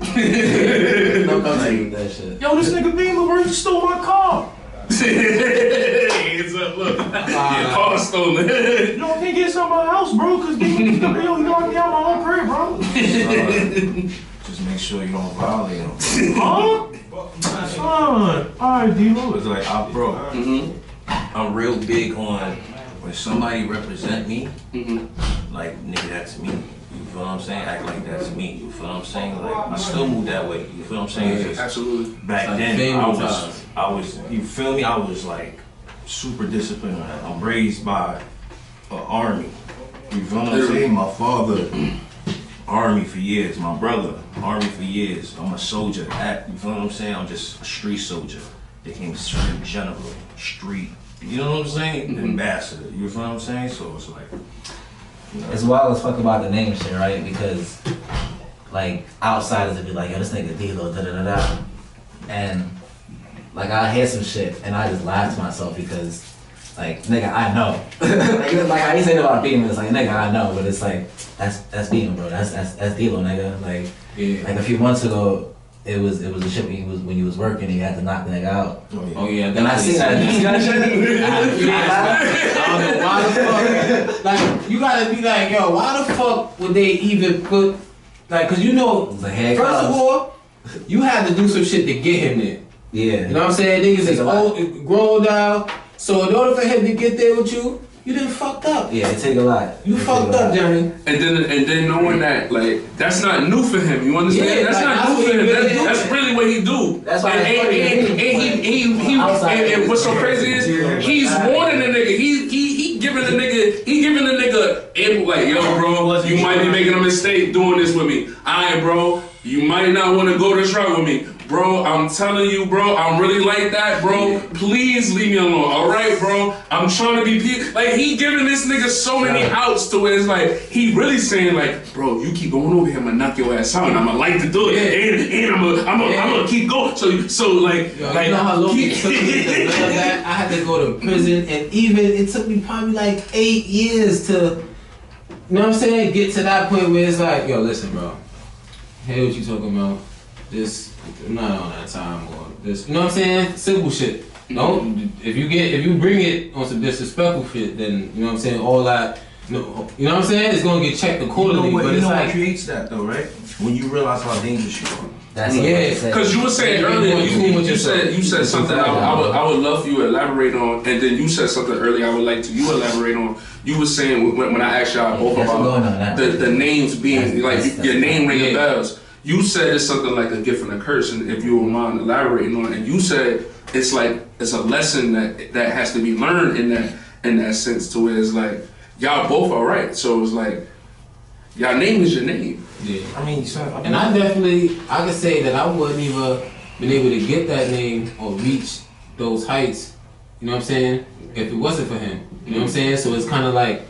No contact with that shit. Yo, this nigga Beema, bro, you stole my car. It's up, look. Your car stolen. You know, I can't get some of my house, bro, cause yo, you knocked me out my whole crib, bro. Just make sure you don't violate him. Huh? Son, alright, D-Lo. It's like, bro, I'm real big on when somebody represent me, like, nigga, that's me. You feel what I'm saying? Act like that's me. You feel what I'm saying? Like, I still move that way. You feel what I'm saying? Yeah, absolutely. Back then, I was, you feel me? I was like super disciplined. I'm raised by an army. You feel what I'm saying? My father, army for years. My brother, army for years. I'm a soldier. You feel what I'm saying? I'm just a street soldier. Became street general, street. You know what I'm saying? Ambassador. You feel what I'm saying? So it's like, you know. It's wild as fuck about the name shit, right? Because like outsiders would be like, yo, this nigga D-Lo, da da da da, and like I hear some shit and I just laugh to myself because like nigga, I know. like how you saying about Beema, it's like nigga, I know, but it's like that's Beema, bro. That's D-Lo, nigga. Like like a few months ago. It was a shit when he was working, he had to knock the nigga out. Oh yeah, and I seen that. You see that shit? I don't know why the fuck. Like you gotta be like, yo, why the fuck would they even put like? Cause you know, first of all, you had to do some shit to get him there. Yeah. You know what I'm saying? Niggas is old, grown now. So in order for him to get there with you, you done fucked up. Yeah, it take a lot. You fucked up, Jeremy. And then knowing that, like, that's not new for him. You understand? Yeah, that's like, not new for him. That's really what he do. That's why. And what's so crazy is he's warning the nigga. He giving the nigga like, yo, bro, you might be making a mistake doing this with me. Alright, bro, you might not want to go this route with me. Bro, I'm telling you, bro, I'm really like that, bro. Please leave me alone, all right, bro? I'm trying to be like he giving this nigga so many outs to where it's like he really saying like, bro, you keep going over here, I'm gonna knock your ass out, and I'ma like to do it, and I'm gonna keep going. So like, yo, you know how long it took me to learn that? I had to go to prison, and even it took me probably like 8 years to, you know what I'm saying, get to that point where it's like, yo, listen, bro, hey, what you talking about? This. I'm not on that time or this. You know what I'm saying? Simple shit. No, if you bring it on some disrespectful shit, then you know what I'm saying. All that, you know what I'm saying? It's gonna get checked accordingly. You know but it's what like creates that though, right? When you realize how dangerous you are. That's because you were saying earlier, you said something I would love for you to elaborate on, and then you said something earlier I would like to you elaborate on. You were saying when I asked y'all both about the names being like your name ringing bells. You said it's something like a gift and a curse, and if you were mind elaborating on it, and you said it's like it's a lesson that has to be learned in that sense to where it's like y'all both are right. So it's like y'all name is your name. Yeah. I mean, and I can say that I wouldn't even been able to get that name or reach those heights. You know what I'm saying? If it wasn't for him, you know what I'm saying. So it's kind of like,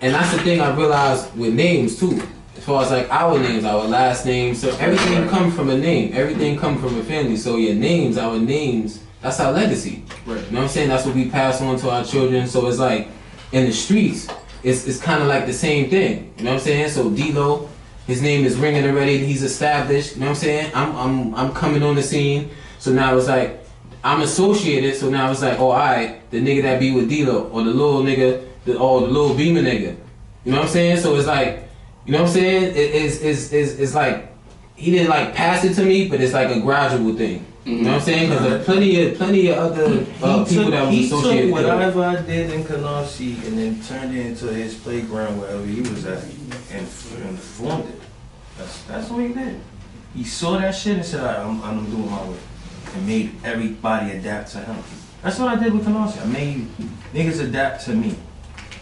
and that's the thing I realized with names too. As far as like our names, our last names, so everything comes from a name. Everything comes from a family. So your names, our names, that's our legacy. Right. You know what I'm saying? That's what we pass on to our children. So it's like in the streets, it's kind of like the same thing. You know what I'm saying? So D-Lo, His name is ringing already. He's established. You know what I'm saying? I'm coming on the scene. So now it's like I'm associated. So now it's like, oh, alright, the nigga that be with D-Lo or the little nigga, or the little Beema nigga. You know what I'm saying? So it's like, you know what I'm saying? It's like he didn't like pass it to me, but it's like a gradual thing. You know what I'm saying? Because there's plenty of other people that was associated with him. him. Whatever I did in Canarsie and then turned it into his playground wherever he was at and formed it. That's what he did. He saw that shit and said, I'm doing my way. And made everybody adapt to him. That's what I did with Canarsie. I made niggas adapt to me.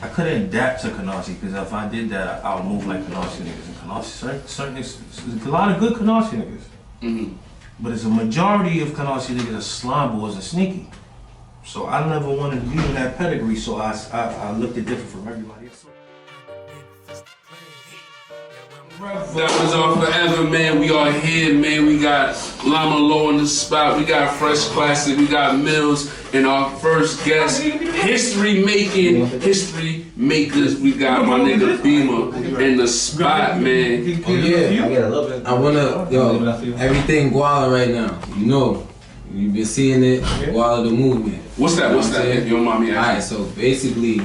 I couldn't adapt to Canarsie because if I did that, I would move like Canarsie niggas. And Canarsie, certain niggas, there's a lot of good Canarsie niggas. Mm-hmm. But there's a majority of Canarsie niggas are slime boys and sneaky. So I never wanted to be in that pedigree, so I looked at different from everybody else. That was all forever, man. We are here, man. We got Llama Low on the spot. We got Fresh Classic. We got Mills. And our first guest, history makers. We got my nigga Beema in the spot, man. Oh yeah, I wanna, everything Gwalla right now. You know, you've been seeing it. Gwalla the movement. What's that? What's that? Your mommy. Alright, so basically,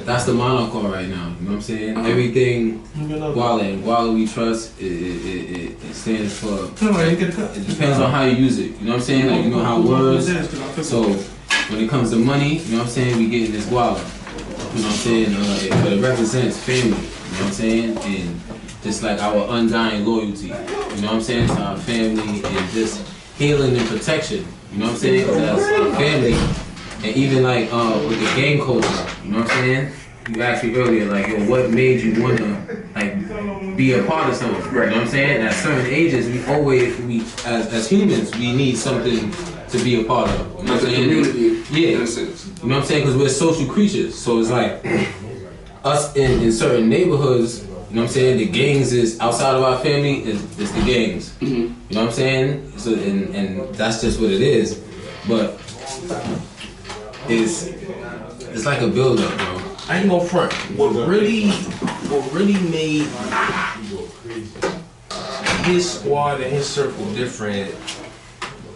that's the moniker right now. You know what I'm saying? Everything Gwalla and Gwalla we trust. It stands for. It depends on how you use it. You know what I'm saying? Like, you know how words. So when it comes to money, you know what I'm saying? We getting this Gwalla. You know what I'm saying? But it represents family. You know what I'm saying? And just like our undying loyalty. You know what I'm saying? To our family and just healing and protection. You know what I'm saying? Because as a family. And even like with the gang culture, you know what I'm saying? You asked me earlier, like, yo, what made you wanna like be a part of something? You know what I'm saying? At certain ages, we as humans, we need something to be a part of. You know what I'm saying? Community. Yeah. You know what I'm saying? Because we're social creatures. So it's like us in certain neighborhoods. You know what I'm saying? The gangs is outside of our family. It's the gangs. Mm-hmm. You know what I'm saying? So and that's just what it is. But it's like a build-up, bro. I ain't gonna front. What really made his squad and his circle different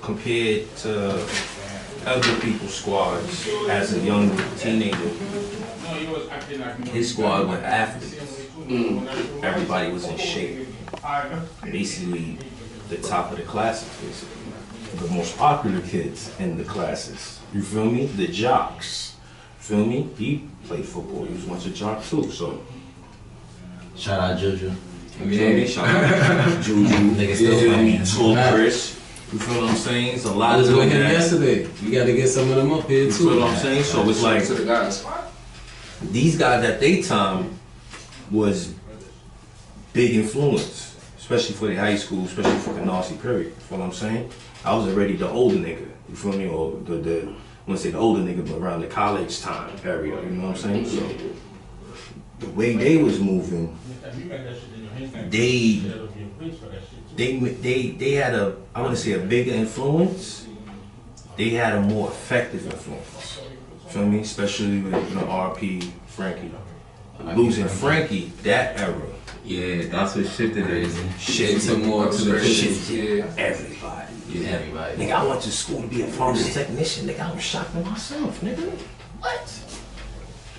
compared to other people's squads as a young teenager, his squad were athletes. Everybody was in shape. Basically, the top of the classes, basically. The most popular kids in the classes. You feel me? The jocks. Feel me? He played football. He was once a jock too, so. Shout out Juju. You feel me? Shout out Juju. Nigga still playing. Tall Chris. You feel what I'm saying? It's a lot I was of with him that. yesterday. We got to get some of them up here too. You feel what I'm saying? So it's like, To the guys. these guys at their time was big influence, especially for the high school, especially for Canarsie period. You feel what I'm saying? I was already the older nigga, you feel me? Or I wouldn't say the older nigga, but around the college time area, you know what I'm saying? So the way they was moving, they had a, I wouldn't say a bigger influence, they had a more effective influence. Feel me? Especially with RP, Frankie. Losing Frankie, that era. Yeah, that's what shifted it. Shifted more to the shifted everybody. Yeah, everybody. Nigga, I went to school to be a pharmacy technician. Nigga, I was shocked at myself, nigga. What?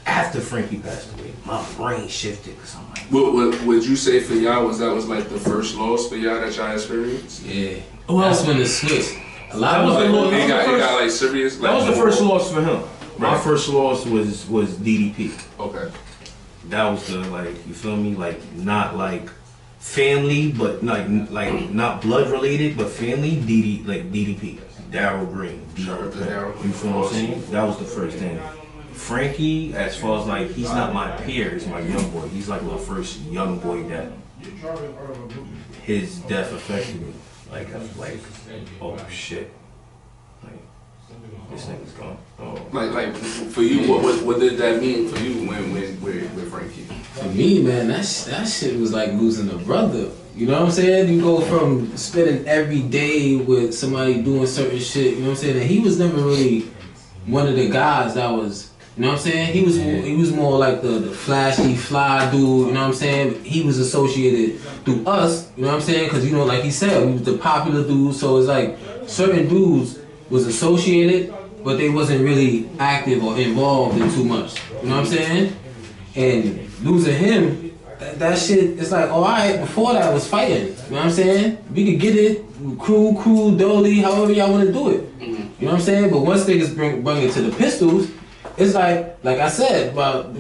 After Frankie passed away, my brain shifted because I'm like, What would you say for y'all was like the first loss for y'all that y'all experienced? Yeah. well, That's when it switched. A lot of That was them. the It got like serious. that was the first loss for him. My Right. first loss was DDP. Okay. That was the, like, you feel me? Like, not like family, but like not blood related, but family. DDP. Daryl Green. Shout out to Daryl. You feel what I'm saying? That was the first thing. Frankie, as far as like, he's not my peer, he's my young boy. He's like my first young boy that his death affected me. Like, oh shit. Like, this nigga's gone. Oh. Like for you, what did that mean for you when with Frankie? For me, man, that shit was like losing a brother. You know what I'm saying? You go from spending every day with somebody doing certain shit, you know what I'm saying? And he was never really one of the guys that was You know what I'm saying? He was more like the flashy, fly dude, you know what I'm saying? He was associated through us, you know what I'm saying? Because, you know, like he said, we was the popular dudes, so it's like certain dudes was associated, but they wasn't really active or involved in too much, you know what I'm saying? And losing him, that shit, it's like, alright, before that was fighting, you know what I'm saying? We could get it, crew, dolly, however y'all want to do it, you know what I'm saying? But once niggas bring it to the pistols, it's like I said,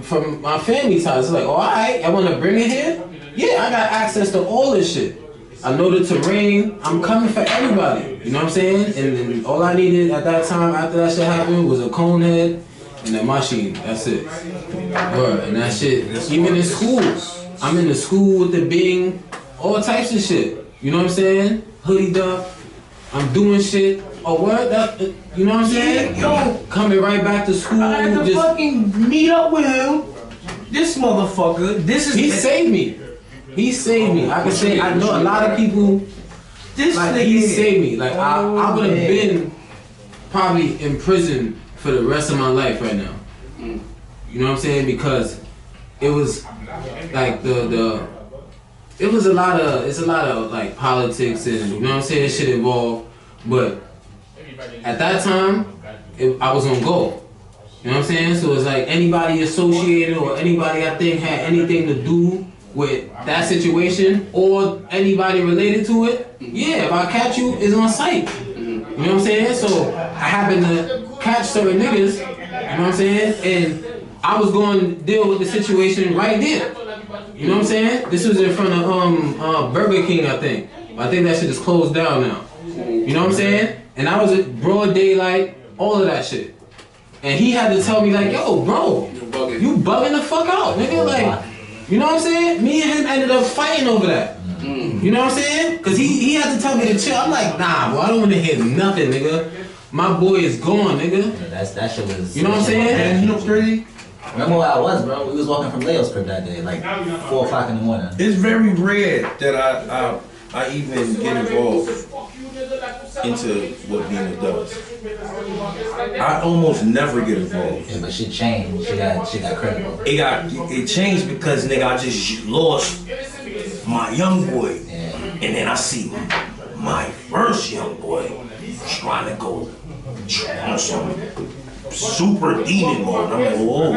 from my family side, it's like, oh, alright, I want to bring it here? Yeah, I got access to all this shit. I know the terrain, I'm coming for everybody, you know what I'm saying? And all I needed at that time, after that shit happened, was a cone head and a machine, that's it. Word, and that shit, even in school, I'm in the school with the Bing, all types of shit, you know what I'm saying? Hoodied up, I'm doing shit. Oh, word, that, you know what I'm saying? Yo, coming right back to school. I had to fucking meet up with him. This motherfucker, he saved me. He saved me. I can say, I know a lot of people, he saved me. Like, I would have been probably in prison for the rest of my life right now. You know what I'm saying? Because it was like it was a lot of like politics and, you know what I'm saying, shit involved. But at that time, I was on go. You know what I'm saying? So it's like anybody associated or anybody I think had anything to do with that situation or anybody related to it, yeah, if I catch you, it's on sight. You know what I'm saying? So I happened to catch certain niggas, you know what I'm saying? And I was going to deal with the situation right there. You know what I'm saying? This was in front of Burger King, I think. I think that shit is closed down now. You know what I'm saying? And I was at broad daylight, all of that shit. And he had to tell me like, yo, bro, you bugging the fuck out, nigga. Like, you know what I'm saying? Me and him ended up fighting over that. You know what I'm saying? Cause he had to tell me to chill. I'm like, nah, bro, I don't want to hear nothing, nigga. My boy is gone, nigga. Yeah, that shit was. You know what I'm saying? And you know what's crazy? Remember where I was, bro? We was walking from Leo's crib that day, like 4 o'clock in the morning. It's very rare that I even get involved into what Beema does. I almost never get involved. Yeah, but shit changed. She got credible. It changed because nigga, I just lost my young boy, and then I see my first young boy trying to go on some super demon mode. I'm like, whoa.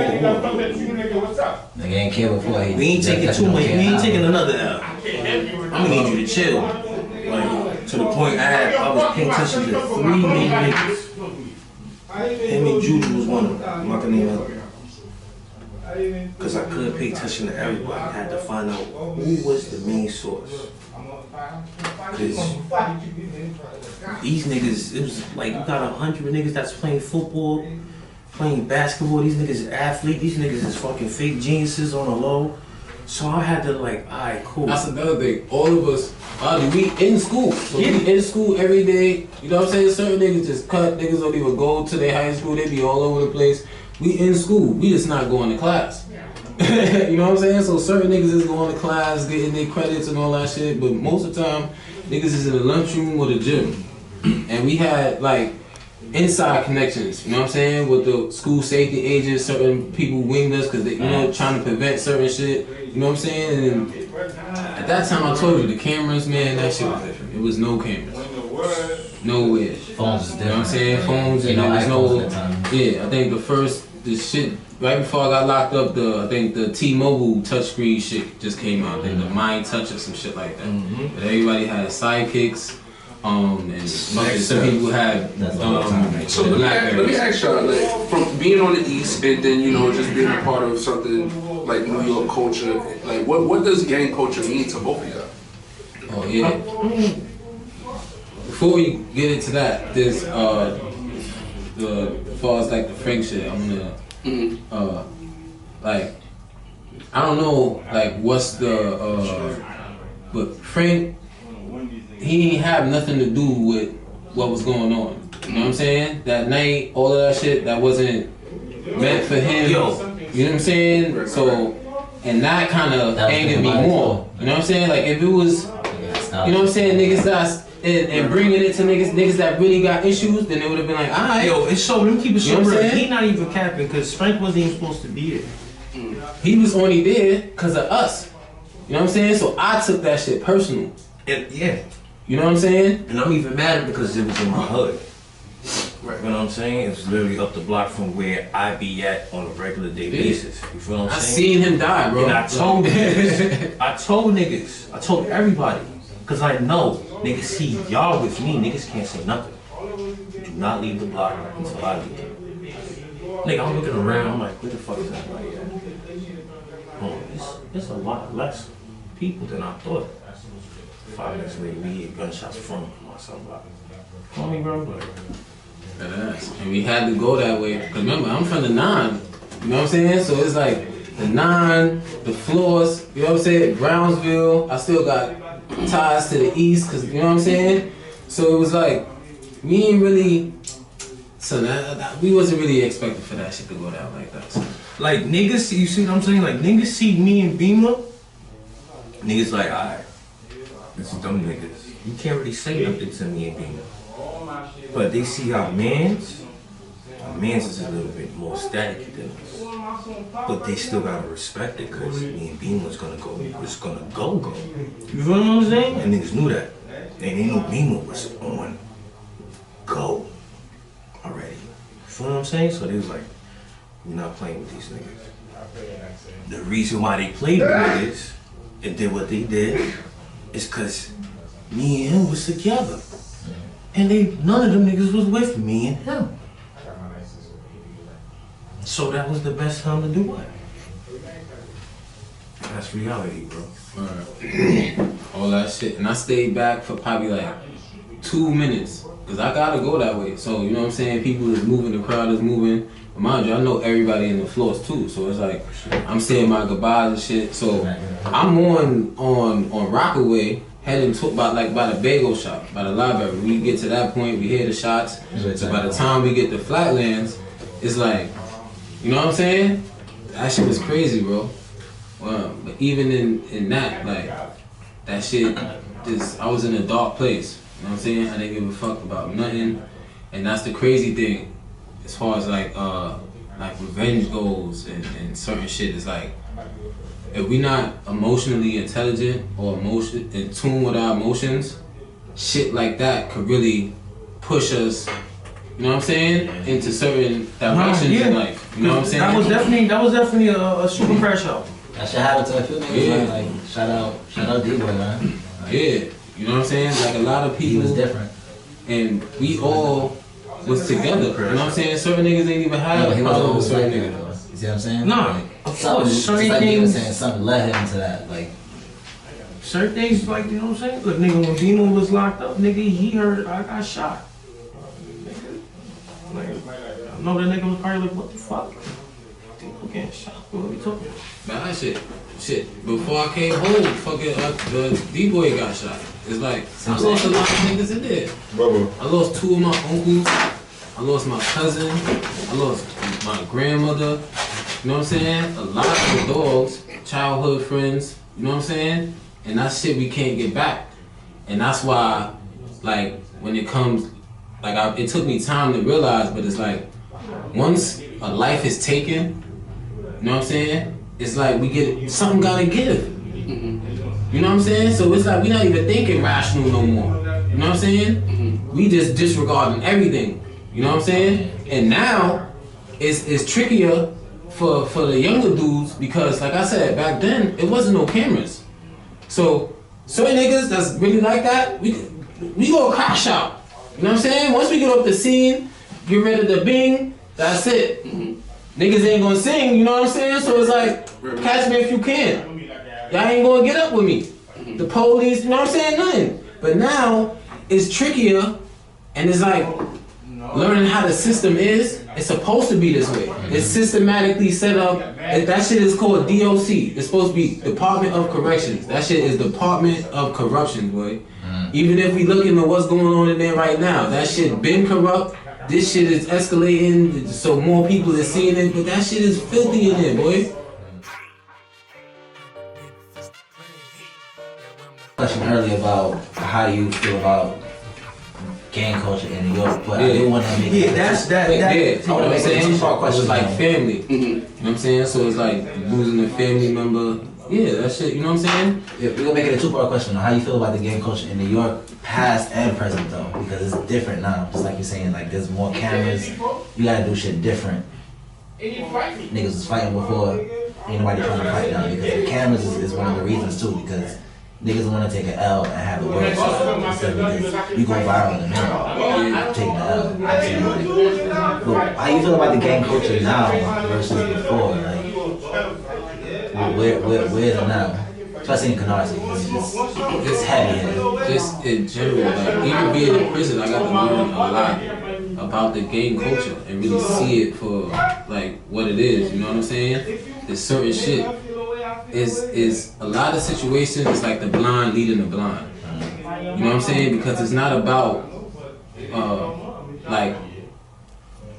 Nigga ain't care before. We ain't taking too much. We ain't taking another L. I'm gonna need you to chill. Like, to the point I was paying attention to 3 main niggas. Him and Juju was one of them. I'm not gonna name them. Because I couldn't pay attention to everybody. I had to find out who was the main source. Because these niggas, it was like you got 100 niggas that's playing football, playing basketball. These niggas is athletes. These niggas is fucking fake geniuses on the low. So I had to like, alright, cool. That's another thing. All of us, we in school. So we in school every day. You know what I'm saying? Certain niggas just cut. Niggas don't even go to their high school. They be all over the place. We in school. We just not going to class. You know what I'm saying? So certain niggas is going to class, getting their credits and all that shit. But most of the time, niggas is in the lunchroom or the gym. And we had like inside connections, you know what I'm saying? With the school safety agents, certain people winged us because they, you know, trying to prevent certain shit. You know what I'm saying? And at that time, I told you the cameras, man, that shit was different. It was no cameras, nowhere. Phones is different. You know what I'm saying? Phones and there was no. Yeah, I think the shit right before I got locked up. I think the T-Mobile touchscreen shit just came out. I think the Mind Touch or some shit like that. But everybody had sidekicks. And some people had so let me ask y'all, like, from being on the East and then, you know, just being a part of something like New York culture, like what does gang culture mean to both of y'all? Oh yeah. Before we get into that, there's as far as like the Frank shit, I'm gonna like I don't know like what's the but Frank, he didn't have nothing to do with what was going on. You know what I'm saying? That night, all of that shit, that wasn't meant for him. You know what I'm saying? So, and that kind of angered me more. You know what I'm saying? Like if it was, you know what I'm saying, niggas and bringing it to niggas that really got issues, then they would have been like, alright. Yo, it's so, let me keep it You know so what I'm real. saying? He not even capping, because Frank wasn't even supposed to be there. He was only there because of us. You know what I'm saying? So I took that shit personal. Yeah. You know what I'm saying? And I'm even madder because it was in my hood. Right. You know what I'm saying? It's literally up the block from where I be at on a regular day basis. You feel what I'm I saying? seen him die, bro. And I told niggas, I told everybody, because I know niggas see y'all with me, niggas can't say nothing. Do not leave the block until I leave. Nigga, I'm looking around, I'm like, where the fuck is everybody at? Oh, it's a lot less people than I thought. 5 minutes later, we hear gunshots from somebody. Call me, bro. And we had to go that way. Cause remember, I'm from the 9. You know what I'm saying? So it's like the 9, the floors, you know what I'm saying? Brownsville. I still got ties to the east, cause you know what I'm saying? So it was like, we ain't really, so we wasn't really expecting for that shit to go down like that. So. Like niggas, you see what I'm saying? Like niggas see me and Beema, niggas like, alright, this is them niggas. You can't really say nothing to me and Beema. But they see our mans is a little bit more static than us. But they still gotta respect it because me and Beema was gonna go. You feel what I'm saying? And niggas knew that. And they knew Beema was on go already. You feel what I'm saying? So they was like, we're not playing with these niggas. The reason why they played with niggas and did what they did is because me and him was together. And none of them niggas was with me and him. So that was the best time to do it. That's reality, bro. All that shit. And I stayed back for probably like 2 minutes. Cause I gotta go that way. So you know what I'm saying? People is moving, the crowd is moving. But mind you, I know everybody in the floors too. So it's like I'm saying my goodbyes and shit. So I'm on Rockaway. Heading to by the bagel shop, by the library. We get to that point, we hear the shots. So by the time we get to Flatlands, it's like, you know what I'm saying? That shit was crazy, bro. But even in that, like, that shit, I was in a dark place. You know what I'm saying? I didn't give a fuck about nothing. And that's the crazy thing, as far as like revenge goes and certain shit. It's like, if we not emotionally intelligent or in tune with our emotions, shit like that could really push us, you know what I'm saying, into certain directions in life. You know what I'm saying? That was definitely a super crash out. That shit happened to a few niggas, man. Like, shout out D-Boy, man. Yeah, you know what I'm saying? Like a lot of people. He was different. And we all was together. You know what I'm saying? Certain niggas ain't even have he wasn't with certain niggas. niggas. You see what I'm saying? Nah, of course. Something like he was saying, something led him to that. Like, certain things, like, you know what I'm saying? Look, nigga, when Beema was locked up, nigga, he heard I got shot. Like, I know that nigga was probably like, what the fuck? People getting shot. What are we talking about? Nah, shit. Before I came home, fucking the D-Boy got shot. It's like, I lost a lot of niggas in there. Brother. I lost 2 of my uncles. I lost my cousin. I lost my grandmother. You know what I'm saying? A lot of the dogs, childhood friends. You know what I'm saying? And that shit we can't get back. And that's why, like, when it comes, like, it took me time to realize, but it's like, once a life is taken, you know what I'm saying? It's like something gotta give. You know what I'm saying? So it's like we not even thinking rational no more. You know what I'm saying? We just disregarding everything. You know what I'm saying? And now it's trickier for the younger dudes because, like I said, back then it wasn't no cameras. So certain niggas that's really like that, we gonna crash out. You know what I'm saying? Once we get off the scene, get rid of the bing, that's it. Niggas ain't gonna sing, you know what I'm saying? So it's like, catch me if you can. Y'all ain't gonna get up with me. The police, you know what I'm saying? Nothing. But now, it's trickier, and it's like, learning how the system is, it's supposed to be this way. It's systematically set up, and that shit is called DOC. It's supposed to be Department of Corrections. That shit is Department of Corruption, boy. Even if we look into what's going on in there right now, that shit been corrupt. This shit is escalating, so more people are seeing it, but that shit is filthy in there, boy. Question earlier about how you feel about gang culture in New York, but I do want to make Yeah, that's that. Yeah, you know what I'm saying? question. It's like family. You know what I'm saying? So it's like losing a family member. Yeah, that shit, you know what I'm saying? Yeah, we're gonna make it a two-part question on how you feel about the gang culture in New York, past and present though, because it's different now. Just like you're saying, like there's more cameras, you gotta do shit different. Niggas was fighting before, ain't nobody trying to fight now because the cameras is one of the reasons too, because niggas want to take an L and have the world instead of this. You go viral in a minute, taking an L. Absolutely. But how you feel about the gang culture now versus before? Like, where's it now? Especially in Canarsie, it's heavy in it. Just in general, like even being in prison, I got to learn a lot about the gang culture and really see it for like what it is. You know what I'm saying? There's certain shit. Is a lot of situations. It's like the blind leading the blind. You know what I'm saying? Because it's not about like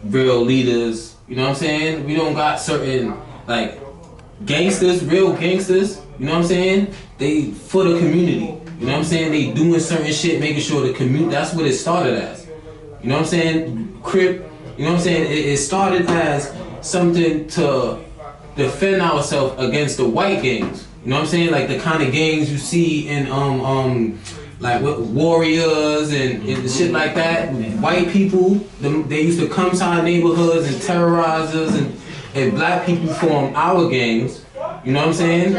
real leaders. You know what I'm saying? We don't got certain like gangsters, real gangsters. You know what I'm saying? They for the community. You know what I'm saying? They doing certain shit, making sure the community. That's what it started as. You know what I'm saying? Crip. You know what I'm saying? It started as something to defend ourselves against the white gangs. You know what I'm saying? Like the kind of gangs you see in like with warriors and shit like that. White people, they used to come to our neighborhoods and terrorize us, and black people form our gangs. You know what I'm saying?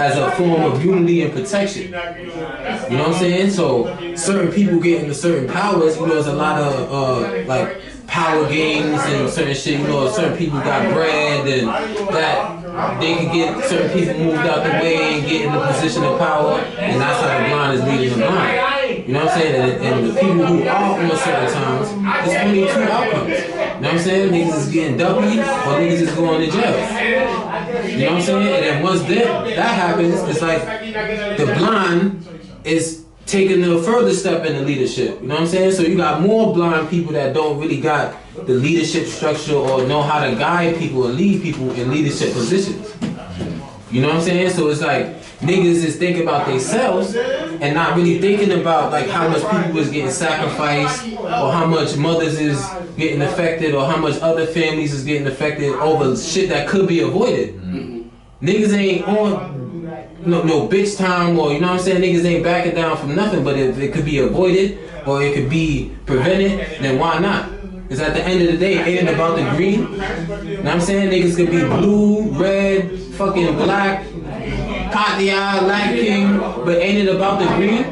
As a form of unity and protection. You know what I'm saying? So certain people get into certain powers. You know, there's a lot of like power games and certain shit. You know, certain people got bread and that they can get certain people moved out the way and get in a position of power, and that's how the blind is leading the blind. You know what I'm saying? And the people who are on certain times, there's only two outcomes. You know what I'm saying? Niggas is getting W or niggas is going to jail. You know what I'm saying? And then once that happens, it's like the blind is taking a further step in the leadership. You know what I'm saying? So you got more blind people that don't really got the leadership structure or know how to guide people or lead people in leadership positions. You know what I'm saying? So it's like niggas is thinking about themselves and not really thinking about like how much people is getting sacrificed or how much mothers is getting affected or how much other families is getting affected over shit that could be avoided. Niggas ain't on no bitch time, or you know what I'm saying, niggas ain't backing down from nothing, but if it could be avoided or it could be prevented, then why not? Because at the end of the day, it ain't about the green. You know what I'm saying? Niggas could be blue, red, fucking black, Katya, Light King, but ain't it about the green?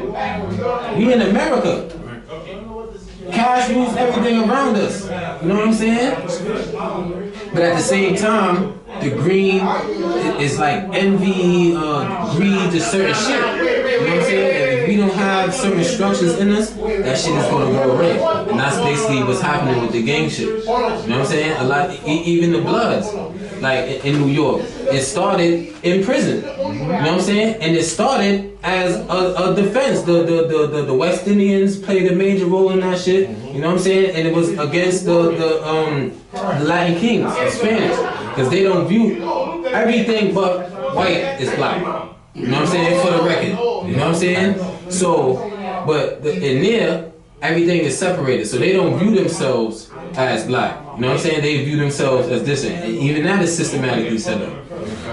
We in America. Cash rules everything around us. You know what I'm saying? But at the same time, the green is like envy, greed, just certain shit. You know what I'm saying? If we don't have certain structures in us, that shit is gonna go away. And that's basically what's happening with the gang shit. You know what I'm saying? A lot, even the Bloods, like in New York, it started in prison. You know what I'm saying? And it started as a defense. The West Indians played a major role in that shit. You know what I'm saying? And it was against the Latin Kings, the Spanish, because they don't view everything but white is black. You know what I'm saying? For the record. You know what I'm saying? So, but in there, everything is separated. So they don't view themselves as black. You know what I'm saying? They view themselves as distant. And even that is systematically set up.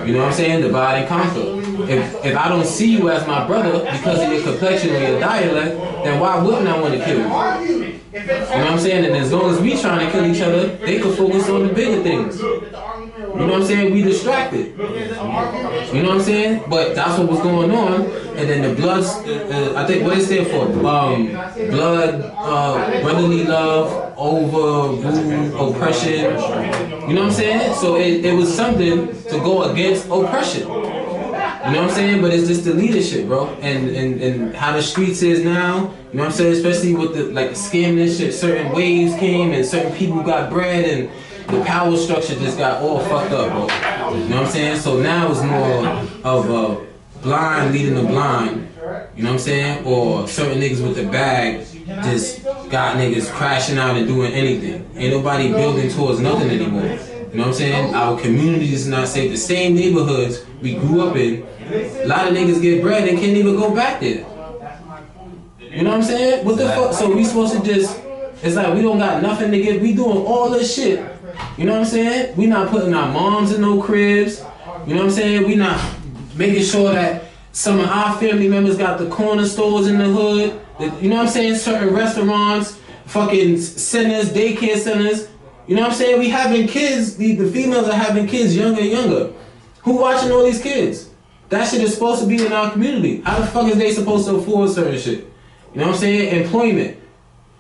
You know what I'm saying? Divide and conquer. If I don't see you as my brother because of your complexion or your dialect, then why wouldn't I want to kill you? You know what I'm saying? And as long as we trying to kill each other, they can focus on the bigger things. You know what I'm saying? We distracted. You know what I'm saying? But that's what was going on. And then the Bloods, I think what it stand for? Blood, brotherly love, over rule, oppression. You know what I'm saying? So it was something to go against oppression. You know what I'm saying? But it's just the leadership, bro. And how the streets is now. You know what I'm saying? Especially with the like scamming and shit. Certain waves came and certain people got bread and the power structure just got all fucked up, bro. You know what I'm saying? So now it's more of a blind leading the blind. You know what I'm saying? Or certain niggas with the bag just got niggas crashing out and doing anything. Ain't nobody building towards nothing anymore. You know what I'm saying? Our community is not safe. The same neighborhoods we grew up in, a lot of niggas get bread and can't even go back there. You know what I'm saying? What the fuck? So we supposed to just, it's like we don't got nothing to give. We doing all this shit. You know what I'm saying? We not putting our moms in no cribs. You know what I'm saying? We not making sure that some of our family members got the corner stores in the hood. You know what I'm saying? Certain restaurants, fucking centers, daycare centers. You know what I'm saying? We having kids, the females are having kids younger and younger. Who watching all these kids? That shit is supposed to be in our community. How the fuck is they supposed to afford certain shit? You know what I'm saying? Employment.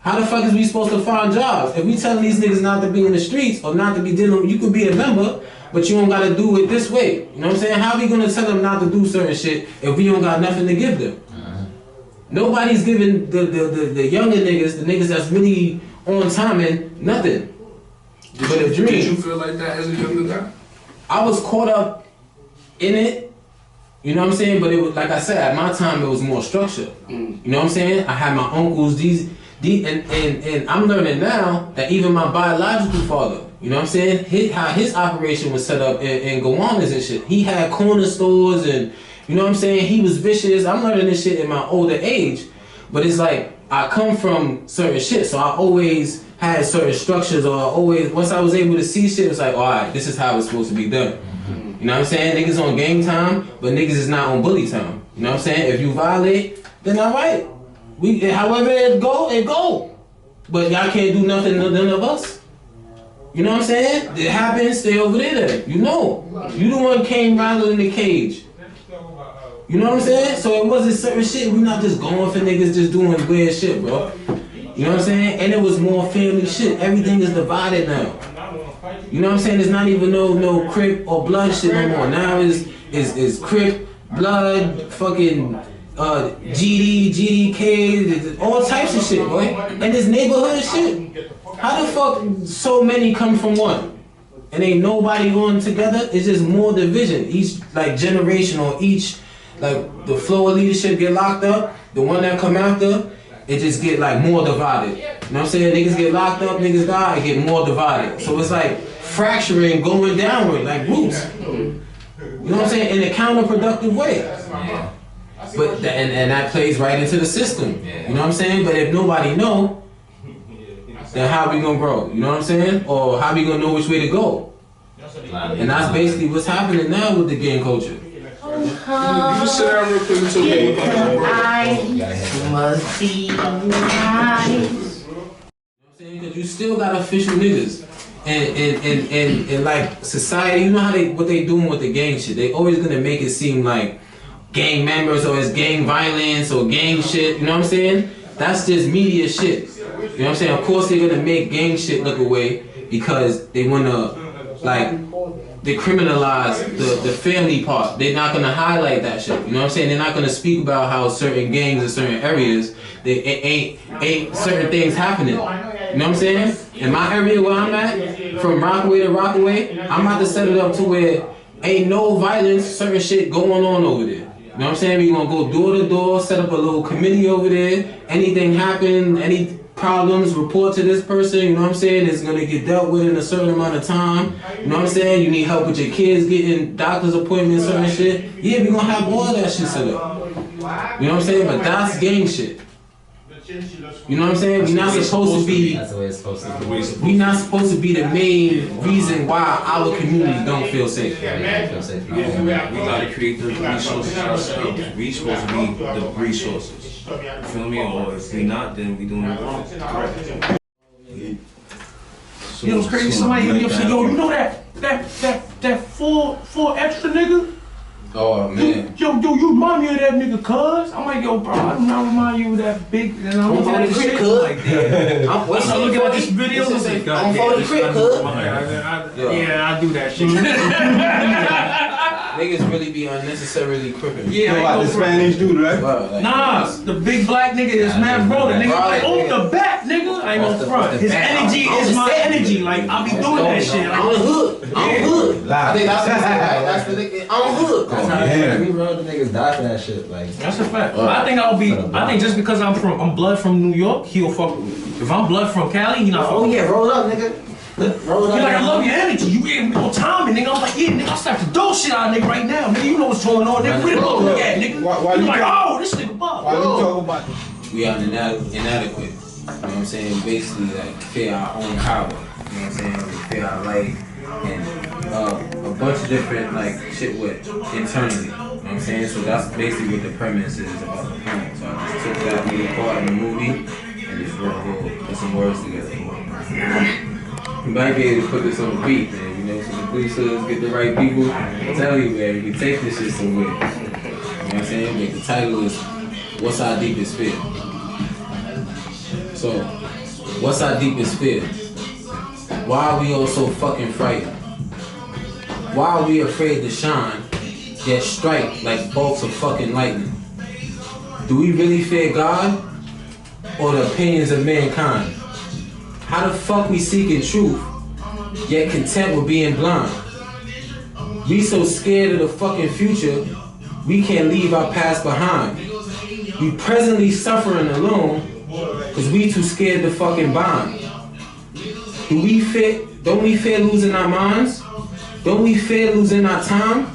How the fuck is we supposed to find jobs? If we telling these niggas not to be in the streets or not to be dealing, you could be a member, but you don't gotta do it this way. You know what I'm saying? How we gonna tell them not to do certain shit if we don't got nothing to give them? Nobody's giving the younger niggas, the niggas that's really on timing, nothing. But a dream. Did you feel like that as a younger guy? I was caught up in it, you know what I'm saying? But it was, like I said, at my time it was more structured. You know what I'm saying? I had my uncles, and I'm learning now that even my biological father, you know what I'm saying? How his operation was set up in Gwalla's and shit. He had corner stores and, you know what I'm saying? He was vicious. I'm learning this shit in my older age. But it's like, I come from certain shit, so I always had certain structures, or once I was able to see shit, it was like, alright, this is how it's supposed to be done. You know what I'm saying? Niggas on gang time, but niggas is not on bully time. You know what I'm saying? If you violate, then alright. However it go. But y'all can't do nothing, none of us. You know what I'm saying? It happens, stay over there. You know. You the one came rattling the cage. You know what I'm saying? So it wasn't certain shit. We not just going for niggas just doing weird shit, bro. You know what I'm saying? And it was more family shit. Everything is divided now. You know what I'm saying? There's not even no Crip or blood shit no more. Now is Crip, blood, fucking GDK, all types of shit, boy. And this neighborhood shit. How the fuck so many come from one? And ain't nobody going together? It's just more division. Each like generation or each like the flow of leadership get locked up. The one that come after, it just get like more divided. You know what I'm saying? Niggas get locked up, niggas die, it get more divided. So it's like fracturing, going downward, like roots. You know what I'm saying? In a counterproductive way. But and that plays right into the system. You know what I'm saying? But if nobody know, then how we gonna grow? You know what I'm saying? Or how we gonna know which way to go? And that's basically what's happening now with the gang culture. You sit down real quick until we must be nice. Because you still got official niggas. And like society, you know how what they doing with the gang shit. They always gonna make it seem like gang members or it's gang violence or gang shit. You know what I'm saying? That's just media shit. You know what I'm saying? Of course they're gonna make gang shit look away because they wanna like they criminalize the family part. They're not gonna highlight that shit. You know what I'm saying? They're not gonna speak about how certain gangs in certain areas ain't certain things happening. You know what I'm saying? In my area where I'm at, from Rockaway to Rockaway, I'm about to set it up to where ain't no violence, certain shit going on over there. You know what I'm saying? We gonna go door to door, set up a little committee over there. Anything happen, any problems, report to this person, you know what I'm saying? It's gonna get dealt with in a certain amount of time. You know what I'm saying? You need help with your kids getting doctor's appointments, certain shit. Yeah, we gonna have all that shit set up. You know what I'm saying? But that's gang shit. You know what I'm saying? We're not supposed to be. That's the way it's supposed to be. We're not supposed to be the main reason why our community don't feel safe. We gotta create the resources ourselves. We supposed to be the resources. You feel me? Or if we not, then we doing it wrong. You know, crazy. Somebody hit me up and said, "Yo, you know that four extra nigga? Oh man. Yo, you remind me of that nigga, cuz." I'm like, "Yo, bro, I do not remind you of that big." And I'm looking at the shit, like, damn. I'm looking at this video. I'm following the crib, cuz. Yeah, I do that shit. Niggas really be unnecessarily crippin'. Yeah, You know what the Spanish dude, right? Like, nah, the big black nigga is mad bro. The nigga like, oh, the back, nigga. I ain't gonna front. His energy is my energy. Like, I be doing that shit. Like, I'm hood. I'm hood. I think that's what that's the nigga. I'm hood. That's how it is. We run the niggas die for that shit. Like that's a fact. I think just because I'm blood from New York, he'll fuck with me. If I'm blood from Cali, he not fuck with me. yeah, roll up, nigga. Roll up. He like, I love your energy. You ain't no time, nigga. I'm like, yeah, nigga, I'll slap the dope shit out of nigga right now. Nigga, you know what's going on, nigga. Where the fuck we at, nigga? Why You you like, talk- oh, this nigga Bob. Why you talk about we are inadequate. You know what I'm saying? Basically, like, fear our own power. You know what I'm saying? We fear our life and a bunch of different, like, shit with internally. You know what I'm saying? So that's basically what the premise is about the poem. So I just took that little part in the movie and just put some words together. You might be able to put this on the beat, man. You know, so the producers get the right people. I tell you, man, you can take this shit somewhere. You know what I'm saying? Like, the title is What's Our Deepest Fear? So, what's our deepest fear? Why are we all so fucking frightened? Why are we afraid to shine, yet strike like bolts of fucking lightning? Do we really fear God or the opinions of mankind? How the fuck we seeking truth, yet content with being blind? We so scared of the fucking future, we can't leave our past behind. We presently suffering alone, cause we too scared to fucking bond. Don't we fear losing our minds? Don't we fear losing our time?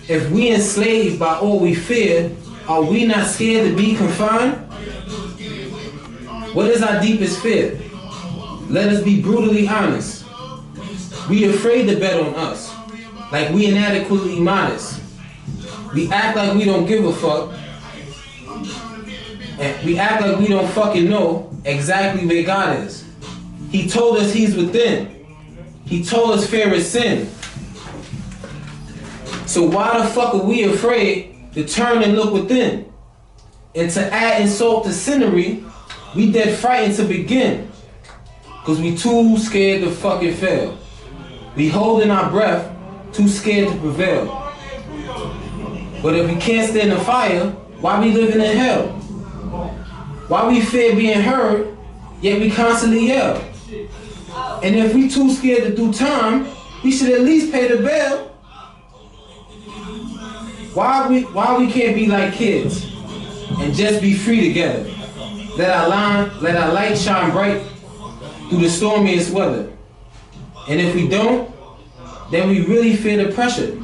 If we enslaved by all we fear, are we not scared to be confined? What is our deepest fear? Let us be brutally honest. We afraid to bet on us, like we inadequately modest. We act like we don't give a fuck, and we act like we don't fucking know exactly where God is. He told us he's within. He told us fear is sin. So why the fuck are we afraid to turn and look within? And to add insult to scenery, we dead frightened to begin. Cause we too scared to fucking fail. We holding our breath, too scared to prevail. But if we can't stand the fire, why we living in hell? Why we fear being heard, yet we constantly yell? And if we too scared to do time, we should at least pay the bill. Why we can't be like kids and just be free together? Let our light shine bright through the stormiest weather. And if we don't, then we really fear the pressure.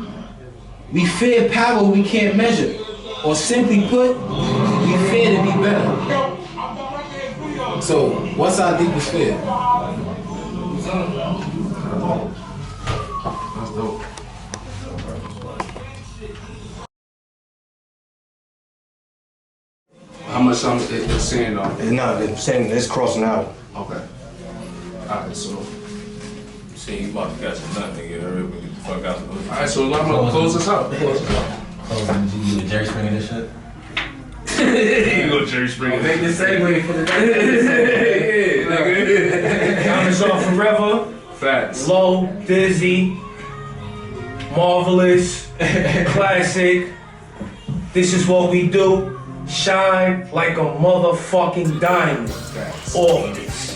We fear power we can't measure. Or simply put, we fear to be better. So, what's our deepest fear? That's dope. How much time it's saying though? No, they're saying it's crossing out. Okay. Alright, so. See, you about to catch a nut, nigga. Hurry up and get the fuck out. Alright, so I'm gonna close this out. You do Jerry Springer this shit? You go Jerry Springer. Make the segue for the next episode. Diamonds Are Forever. Facts. Low, Dizzy, Marvelous, Classic. This is what we do. Shine like a motherfucking diamond. Always.